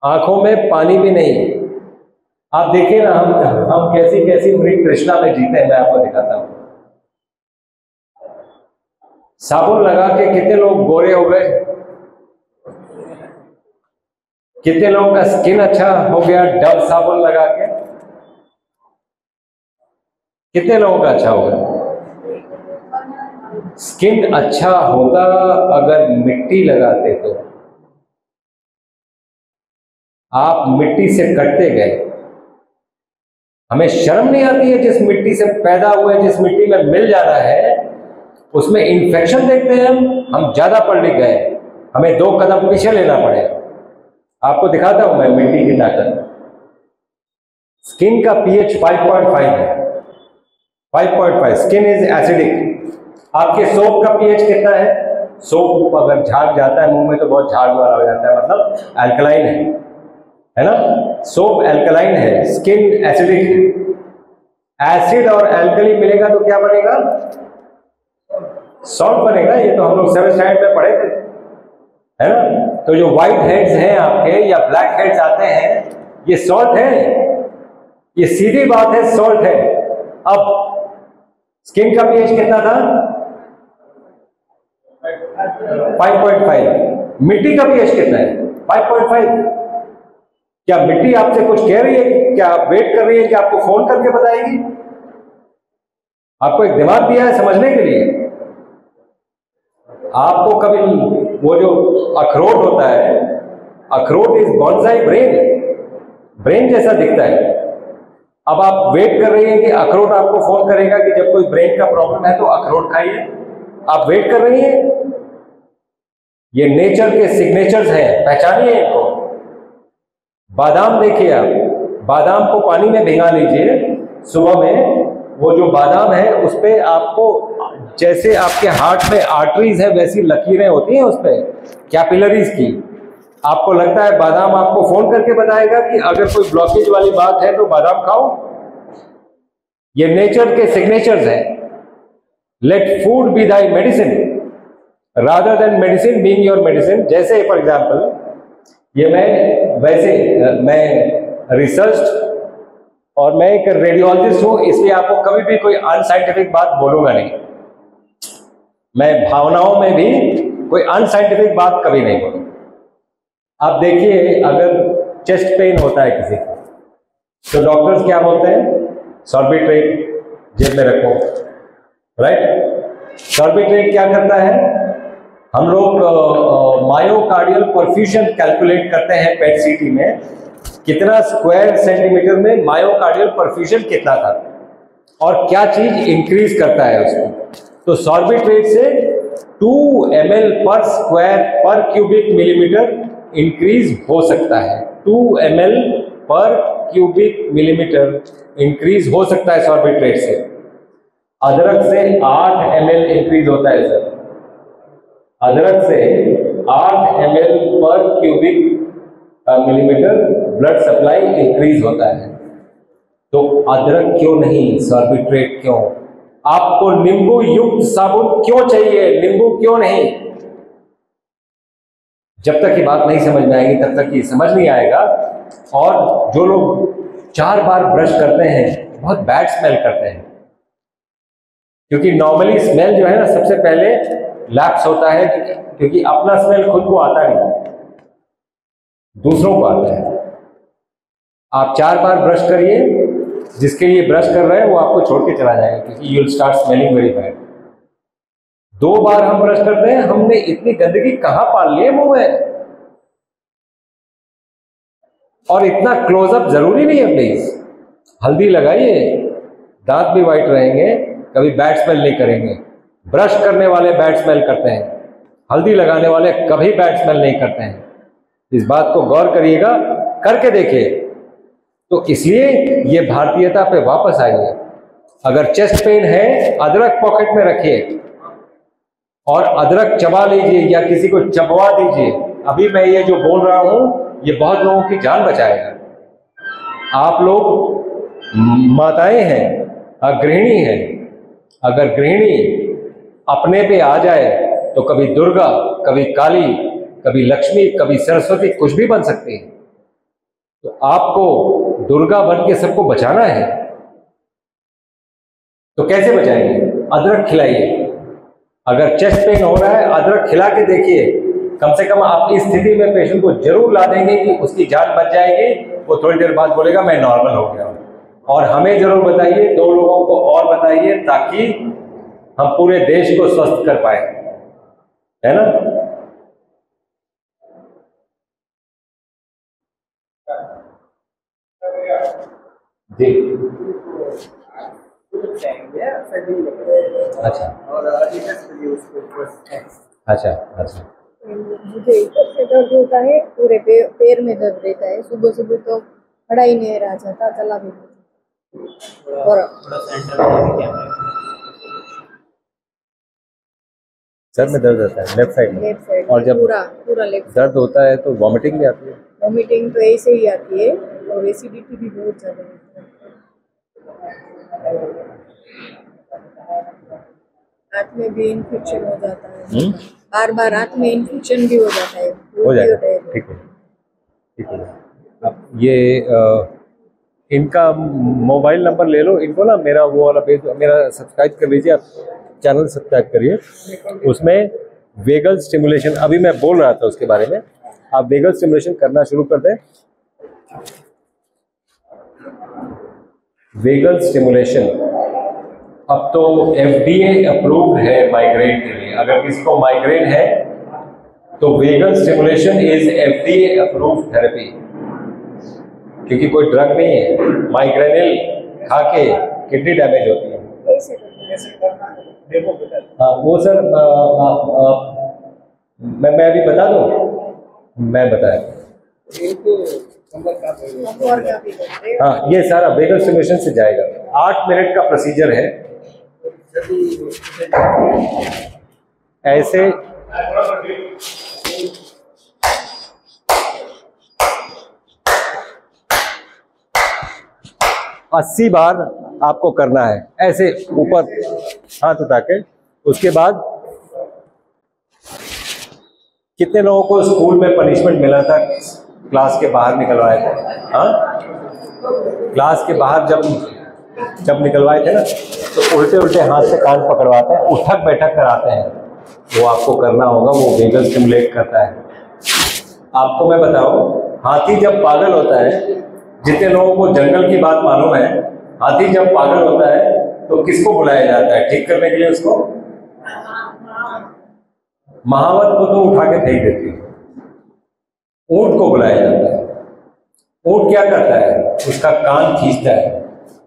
आंखों में पानी भी नहीं। आप देखिए ना हम कैसी कैसी मृग तृष्णा में जीते हैं। मैं आपको दिखाता हूं, साबुन लगा के कितने लोग गोरे हो गए, कितने लोगों का स्किन अच्छा हो गया डव साबुन लगा के, कितने लोगों का अच्छा हो गया। स्किन अच्छा होता अगर मिट्टी लगाते तो। आप मिट्टी से कटते गए, हमें शर्म नहीं आती है जिस मिट्टी से पैदा हुए, जिस मिट्टी में मिल जाना है उसमें इन्फेक्शन देखते हैं। हम ज्यादा पढ़ लिख गए, हमें 2 कदम पीछे लेना पड़ेगा। आपको दिखाता हूं मैं मिट्टी की ताकत। स्किन का पीएच 5.5 है, 5.5। Skin is acidic. आपके सोप का पीएच कितना है? सोप अगर झाग जाता है मुंह में तो बहुत झाग वाला हो जाता है, मतलब अल्कलाइन है ना। सोप अल्कलाइन है, स्किन एसिडिक है। एसिड और अल्कली मिलेगा तो क्या बनेगा? सॉल्ट बनेगा। ये तो हम लोग 7th स्टैंडर्ड में पढ़े थे, है ना। तो जो व्हाइट हेड्स हैं आपके या ब्लैक हेड्स आते हैं, ये सॉल्ट है, ये सीधी बात है, सॉल्ट है। अब स्किन का पीएच कितना था? 5.5। मिट्टी का पीएच कितना है? 5.5। क्या मिट्टी आपसे कुछ कह रही है? क्या आप वेट कर रही है कि आपको फोन करके बताएगी? आपको एक दिमाग दिया है समझने के लिए। आपको कभी वो जो अखरोट होता है, अखरोट इज बॉन्साई ब्रेन जैसा दिखता है। अब आप वेट कर रही हैं कि अखरोट आपको फोन करेगा कि जब कोई ब्रेन का प्रॉब्लम है तो अखरोट खाइए। आप वेट कर रही हैं। ये नेचर के सिग्नेचर्स हैं, पहचानिए इनको। बादाम देखिए आप, बादाम को पानी में भिगा लीजिए सुबह में। वो जो बादाम है उस पे आपको, जैसे आपके हार्ट में आर्टरीज है वैसी लकीरें होती हैं उस पे, कैपिलरीज की। आपको लगता है बादाम आपको फोन करके बताएगा कि अगर कोई ब्लॉकेज वाली बात है तो बादाम खाओ? ये नेचर के सिग्नेचर्स हैं। Let food be thy medicine rather than medicine being your medicine. जैसे फॉर एग्जांपल, ये मैं रिसर्च और मैं एक रेडियोलॉजिस्ट हूं, इसलिए आपको कभी भी कोई अनसाइंटिफिक बात बोलूंगा नहीं। मैं भावनाओं में भी कोई अनसाइंटिफिक बात कभी नहीं बोलूंगा। आप देखिए, अगर चेस्ट पेन होता है किसी को तो डॉक्टर्स क्या बोलते हैं? सॉर्बिट्रेट जेब में रखो, राइट। सॉर्बिट्रेट क्या करता है? हम लोग मायोकार्डियल परफ्यूजन कैलकुलेट करते हैं पेट सीटी में, कितना स्क्वायर सेंटीमीटर में मायोकार्डियल परफ्यूजन कितना था और क्या चीज इंक्रीज करता है उसको। तो सॉर्बिट्रेट से 2 ml पर स्क्वायर पर क्यूबिक मिलीमीटर इंक्रीज हो सकता है। 2 ml पर क्यूबिक मिलीमीटर इंक्रीज हो सकता है सॉर्बिट्रेट से। अदरक से 8 ml इंक्रीज होता है सर। अदरक से 8 ml पर cubic millimetre blood supply increase होता है। तो अदरक क्यों नहीं, सॉर्बिट्रेट क्यों? आपको नींबू युक्त साबुन क्यों चाहिए, नींबू क्यों नहीं? जब तक ये बात नहीं समझ में आएगी तब तक ये समझ नहीं आएगा। और जो लोग 4 बार ब्रश करते हैं बहुत बैड स्मेल करते हैं, क्योंकि नॉर्मली स्मेल जो है ना सबसे पहले लैप्स होता है, क्योंकि अपना स्मेल खुद को आता नहीं, दूसरों को आता है। आप 4 बार ब्रश करिए, जिसके लिए ब्रश कर रहे हैं वो आपको छोड़ के चला जाएगा, क्योंकि you will start smelling very bad. 2 बार हम ब्रश करते हैं, हमने इतनी गंदगी कहां पाल ली है मुंह में? और इतना क्लोजअप जरूरी नहीं है प्लीज। हल्दी लगाइए, दांत भी वाइट रहेंगे, कभी बैड स्मेल नहीं करेंगे। ब्रश करने वाले बैड स्मेल करते हैं, हल्दी लगाने वाले कभी बैड स्मेल नहीं करते हैं। इस बात को गौर करिएगा, करके देखिए। तो इसलिए ये भारतीयता पे वापस आइए। अगर चेस्ट पेन है, अदरक पॉकेट में रखिए और अदरक चबा लीजिए या किसी को चबवा दीजिए। अभी मैं ये जो बोल रहा हूं ये बहुत लोगों की जान बचाएगा। आप लोग माताएं हैं, गृहिणी हैं, अगर गृहिणी अपने पे आ जाए तो कभी दुर्गा, कभी काली, कभी लक्ष्मी, कभी सरस्वती, कुछ भी बन सकती है। तो आपको दुर्गा बन के सबको बचाना है, तो कैसे बचाएंगे? अदरक खिलाइए। अगर चेस्ट पेन हो रहा है, अदरक खिला के देखिए, कम से कम आप इस स्थिति में पेशेंट को जरूर ला देंगे कि उसकी जान बच जाएगी। वो थोड़ी देर बाद बोलेगा मैं नॉर्मल हो गया। और हमें जरूर बताइए, 2 लोगों को और बताइए, ताकि हम पूरे देश को स्वस्थ कर पाए, है ना? जी, अच्छा अच्छा अच्छा। मुझे इधर से दर्द होता है, पूरे पैर में दर्द रहता है। सुबह सुबह तो खड़ा ही नहीं रहा जाता, चला भी नहीं। और सर में दर्द होता है, लेफ्ट साइड। और जब पूरा लेफ्ट दर्द होता है तो वॉमिटिंग भी आती है? वॉमिटिंग तो ऐसे ही आती है और एसिडिटी भी बहुत ज्यादा है। हाथ में भी इन्फेक्शन हो जाता है, बार बार हाथ में इन्फेक्शन भी हो जाता है। हो जाएगा, ठीक है ठीक है। अब ये इनका मोबाइल नंबर ले लो, इनको ना मेरा वो वाला पेज मेरा सब्सक्राइब कर लीजिए, आप चैनल सब्सक्राइब करिए। उसमें वेगल स्टिमुलेशन, अभी मैं बोल रहा था उसके बारे में, आप वेगल स्टिमुलेशन करना शुरू कर दें। वेगल स्टिमुलेशन अब तो FDA अप्रूव्ड है माइग्रेन के लिए। अगर किसी को माइग्रेन है तो vagal stimulation is FDA approved therapy, क्योंकि कोई ड्रग नहीं है। माइग्रेनिल खा के किडनी डैमेज होती है। हाँ वो सर मैं अभी बता दूं, मैं बताया। हाँ ये सारा वेगल स्टिमुलेशन से जाएगा। 8 मिनट का प्रोसीजर है। ऐसे 80 बार आपको करना है, ऐसे ऊपर हाथ उठा के। उसके बाद कितने लोगों को स्कूल में पनिशमेंट मिला था, क्लास के बाहर निकलवाए थे? हाँ, क्लास के बाहर जब निकलवाए थे ना, तो उल्टे उल्टे हाथ से कान पकड़वाते हैं, उठक बैठक कराते हैं। वो आपको करना होगा, वो वेगल स्टिमुलेट करता है। आपको मैं बताऊं, हाथी जब पागल होता है, जितने लोगों को जंगल की बात मालूम है, हाथी जब पागल होता है तो किसको बुलाया जाता है ठीक करने के लिए? उसको महावत को तो उठा के फेंक देती है, ऊंट को बुलाया जाता है। ऊंट क्या करता है? उसका कान खींचता है।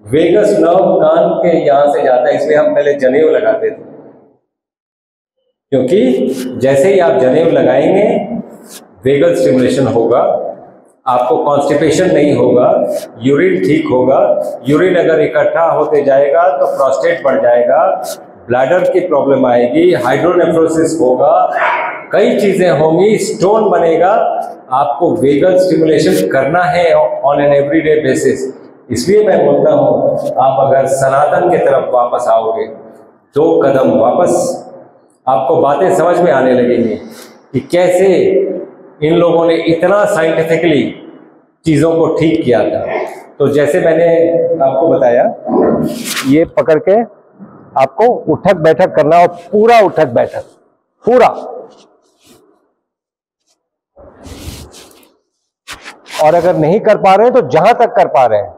वेगस नर्व कान के यहां से जाता है, इसलिए हम पहले जनेऊ लगाते थे, क्योंकि जैसे ही आप जनेऊ लगाएंगे वेगल स्टिमुलेशन होगा, आपको कॉन्स्टिपेशन नहीं होगा, यूरिन ठीक होगा। यूरिन अगर इकट्ठा होते जाएगा तो प्रोस्टेट बढ़ जाएगा, ब्लैडर की प्रॉब्लम आएगी, हाइड्रोनेफ्रोसिस होगा, कई चीजें होंगी, स्टोन बनेगा। आपको वेगल स्टिमुलेशन करना है ऑन एन एवरीडे बेसिस। इसलिए मैं बोलता हूं, आप अगर सनातन की तरफ वापस आओगे, 2 कदम वापस, आपको बातें समझ में आने लगेंगी कि कैसे इन लोगों ने इतना साइंटिफिकली चीज़ों को ठीक किया था। तो जैसे मैंने आपको बताया, ये पकड़ के आपको उठक बैठक करना, और पूरा उठक बैठक पूरा। और अगर नहीं कर पा रहे हैं तो जहां तक कर पा रहे हैं,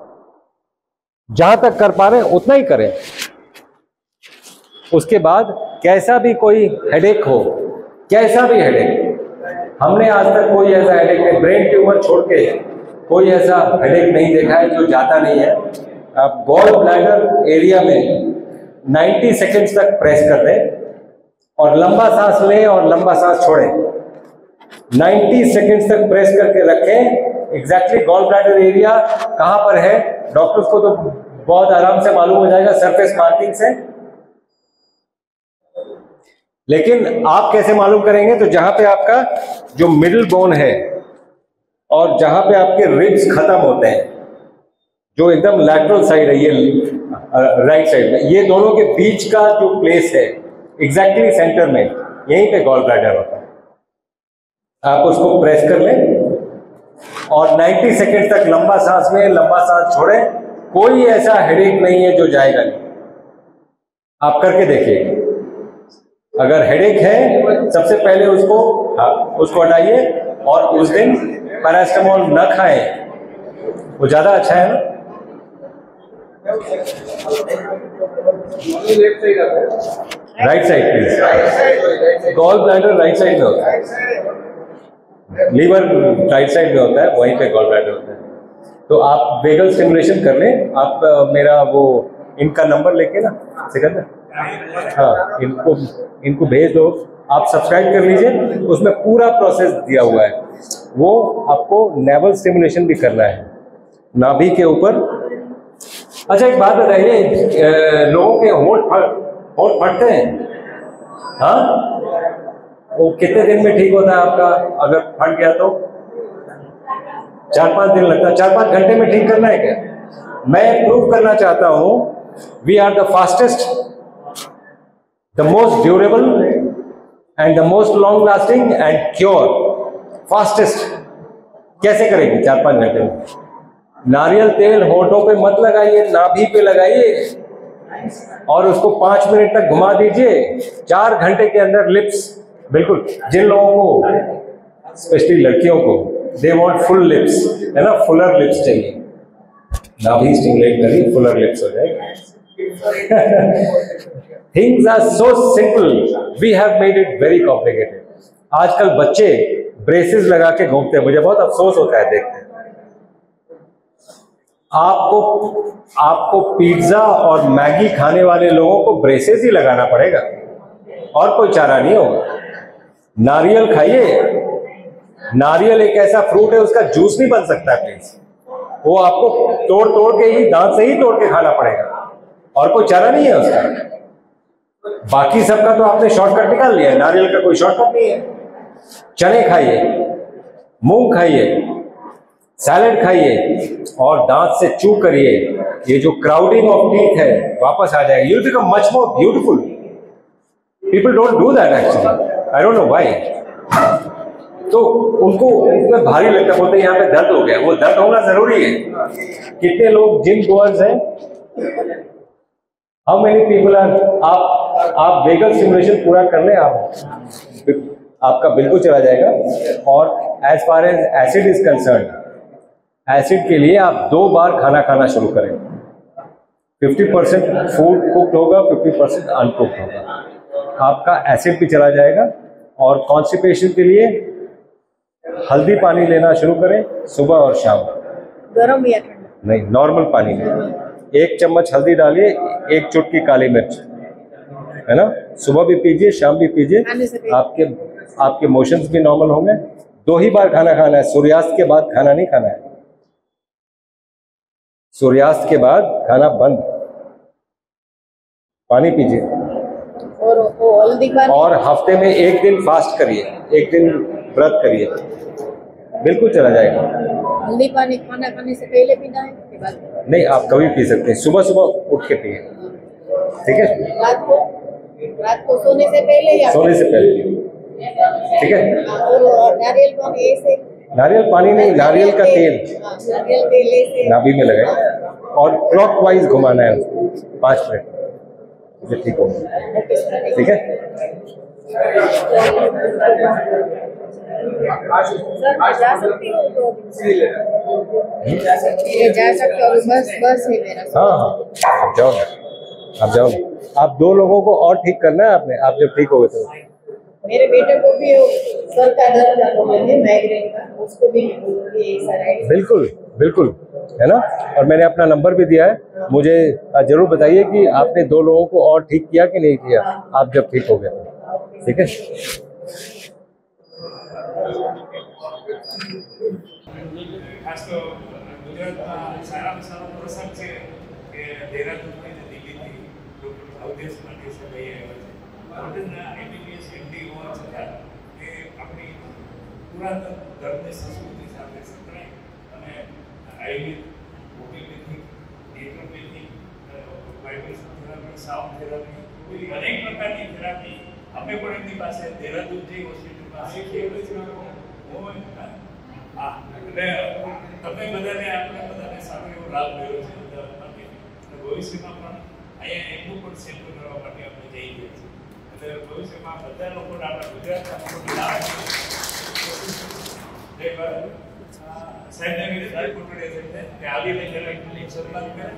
जहां तक कर पा रहे हैं उतना ही करें। उसके बाद कैसा भी कोई हेडेक हो, कैसा भी हेडेक, हमने आज तक कोई ऐसा हेडेक नहीं, ब्रेन ट्यूमर छोड़ के कोई ऐसा हेडेक नहीं देखा है जो जाता नहीं है। आप गॉल ब्लैडर एरिया में 90 सेकेंड्स तक प्रेस कर दें और लंबा सांस लें और लंबा सांस छोड़ें। 90 सेकेंड्स तक प्रेस करके रखें। एग्जैक्टली गॉल ब्लैडर एरिया कहां पर है डॉक्टर्स को तो बहुत आराम से मालूम हो जाएगा सरफेस मार्किंग से, लेकिन आप कैसे मालूम करेंगे? तो जहां पे आपका जो मिडिल बोन है और जहां पे आपके रिब्स खत्म होते हैं, जो एकदम लैटरल साइड है, ये राइट साइड में, ये दोनों के बीच का जो प्लेस है एग्जैक्टली सेंटर में, यहीं पे गॉल ब्लैडर होता है। आप उसको प्रेस कर लें और 90 सेकेंड तक लंबा सांस लें, लंबा सांस छोड़ें। कोई ऐसा हेडेक नहीं है जो जाएगा नहीं। आप करके देखिए। अगर हेडेक है सबसे पहले उसको हटाइए और उस दिन पैरास्टामोल न खाएं, वो ज्यादा अच्छा है ना। Right side please. Gall bladder right side में होता है, लीवर राइट साइड में होता है, वहीं पे गॉल ब्लैडर होता है। तो आप वेगल स्टिमुलेशन कर लें। आप मेरा वो इनका नंबर लेके ना सिकंदर, हाँ, इनको भेज दो, आप सब्सक्राइब कर लीजिए, उसमें पूरा प्रोसेस दिया हुआ है। वो आपको नेवल स्टिमुलेशन भी करना है नाभि के ऊपर। अच्छा एक बात बताइए, लोगों के होंठ फटते हैं, हाँ, वो कितने दिन में ठीक होता है आपका? अगर फट गया तो 4-5 दिन लगता है। 4-5 घंटे में ठीक करना है क्या? मैं प्रूव करना चाहता हूं we are the fastest, the most durable and the most long lasting and cure. Fastest कैसे करेंगे? 4-5 घंटे में। नारियल तेल होठों पे मत लगाइए, नाभि पे लगाइए और उसको 5 मिनट तक घुमा दीजिए। 4 घंटे के अंदर लिप्स, बिल्कुल। जिन लोगों को, स्पेशली लड़कियों को, दे वांट फुल लिप्स, है ना, फुलर लिप्स चाहिए, नाभि स्टिमुलेट करिए, फुलर लिप्स हो जाएगा। Things are so simple, we have made it very complicated. आजकल बच्चे ब्रेसेस लगा के घूमते हैं, मुझे बहुत अफसोस होता है देखते हैं। आपको पिज्जा और मैगी खाने वाले लोगों को ब्रेसेस ही लगाना पड़ेगा और कोई चारा नहीं होगा। नारियल खाइए, नारियल एक ऐसा फ्रूट है, उसका जूस नहीं बन सकता प्लीज, वो आपको तोड़ के ही, दांत से ही तोड़ के खाना पड़ेगा और कोई चारा नहीं है उसका। बाकी सबका तो आपने शॉर्टकट निकाल लिया है, नारियल का कोई शॉर्टकट नहीं है। चने खाइए, मूंग खाइए, सैलेड खाइए और दांत से च्यू करिए। ये जो क्राउडिंग ऑफ टीथ है वापस आ जाएगा। You become much more beautiful. People don't do that actually, I don't know why. तो उनको उसमें भारी लगता है, बोलते हैं यहाँ पे दर्द हो गया। वो दर्द होना जरूरी है। कितने लोग जिम गोअर्स हैं? How many people are? आप वेगल स्टिमुलेशन पूरा कर लें, आपका बिल्कुल चला जाएगा। और as far as acid is concern, acid के लिए आप 2 बार खाना खाना शुरू करें। 50% फूड कुक्ड होगा, 50% अनकुक्ड होगा। आपका एसिड भी चला जाएगा। और कॉन्स्टिपेशन के लिए हल्दी पानी लेना शुरू करें सुबह और शाम। गरम या ठंडा? नहीं, नॉर्मल पानी में 1 चम्मच हल्दी डालिए, 1 चुटकी काली मिर्च, है ना। सुबह भी पीजिए, शाम भी पीजिए। आपके मोशंस भी नॉर्मल होंगे। 2 ही बार खाना खाना है, सूर्यास्त के बाद खाना नहीं खाना है। सूर्यास्त के बाद खाना बंद। पानी पीजिए और हल्दी पानी, और हफ्ते में 1 दिन फास्ट करिए, 1 दिन व्रत करिए, बिल्कुल चला जाएगा। हल्दी पानी खाना खाने से पहले पीना है के बाद? नहीं, आप कभी पी सकते हैं, सुबह सुबह उठ के पिए, ठीक है। रात को सोने से पहले या सोने से पहले, ठीक है। और नारियल पानी ऐसे? नारियल पानी नहीं, नारियल का तेल नारियल तेल ऐसे नाभि में लगाए और क्लॉकवाइज घुमाना है उसको 5 मिनट, ये ठीक होगा, ठीक है। जा सकती हूँ तो जा सकते हो? बस है मेरा। हाँ, आप जाओ ना, आप जाओ ना। आप 2 लोगों को और ठीक करना है आपने। आप जब ठीक हो गए तो मेरे बेटे को भी सर का दर्द है, माइग्रेन का, उसको भी बिल्कुल बिल्कुल, है ना। और मैंने अपना नंबर भी दिया है, मुझे जरूर बताइए कि आपने 2 लोगों को और ठीक किया कि नहीं किया, आप जब ठीक हो गए। ठीक है। ખાસ તો ગુજરાતમાં સારામાં સારો પ્રસંગ છે કે દેહરાદૂનથી અને દિલ્હીથી ડૉક્ટર અવધેશ માટે સભાઈ આવ્યા છે. મોડર્નના એમબીબીએસ એમડી હોવા છતાં એ આપણી પુરાતન ધર્મની સંસ્કૃતિ સાથે સંકળાય અને Ayurveda, homeopathic, naturopathic, vibration therapy, sound therapy, એવી અનેક પ્રકારની થેરાપી અમે પણ એમની પાસે દેહરાદૂન જઈ હોસ્પિટલમાં શીખીએ છીએ. હા, એટલે તમે બધાને આપણે બધાને સારો એવો લાભ મળ્યો છે અમદાવાદ માટે. અને ભવિષ્યમાં પણ અહીંયા એમનું પણ સેન્ટર કરવા માટે આપણે જઈ રહ્યા છીએ. એટલે ભવિષ્યમાં બધા લોકોને આપણા ગુજરાતના લોકોને લાભ જય ભારત. સાહેબને વિનંતી કોટડીયા સાહેબને કે આવીને જરા ક્લિનિક શરૂઆત કરે.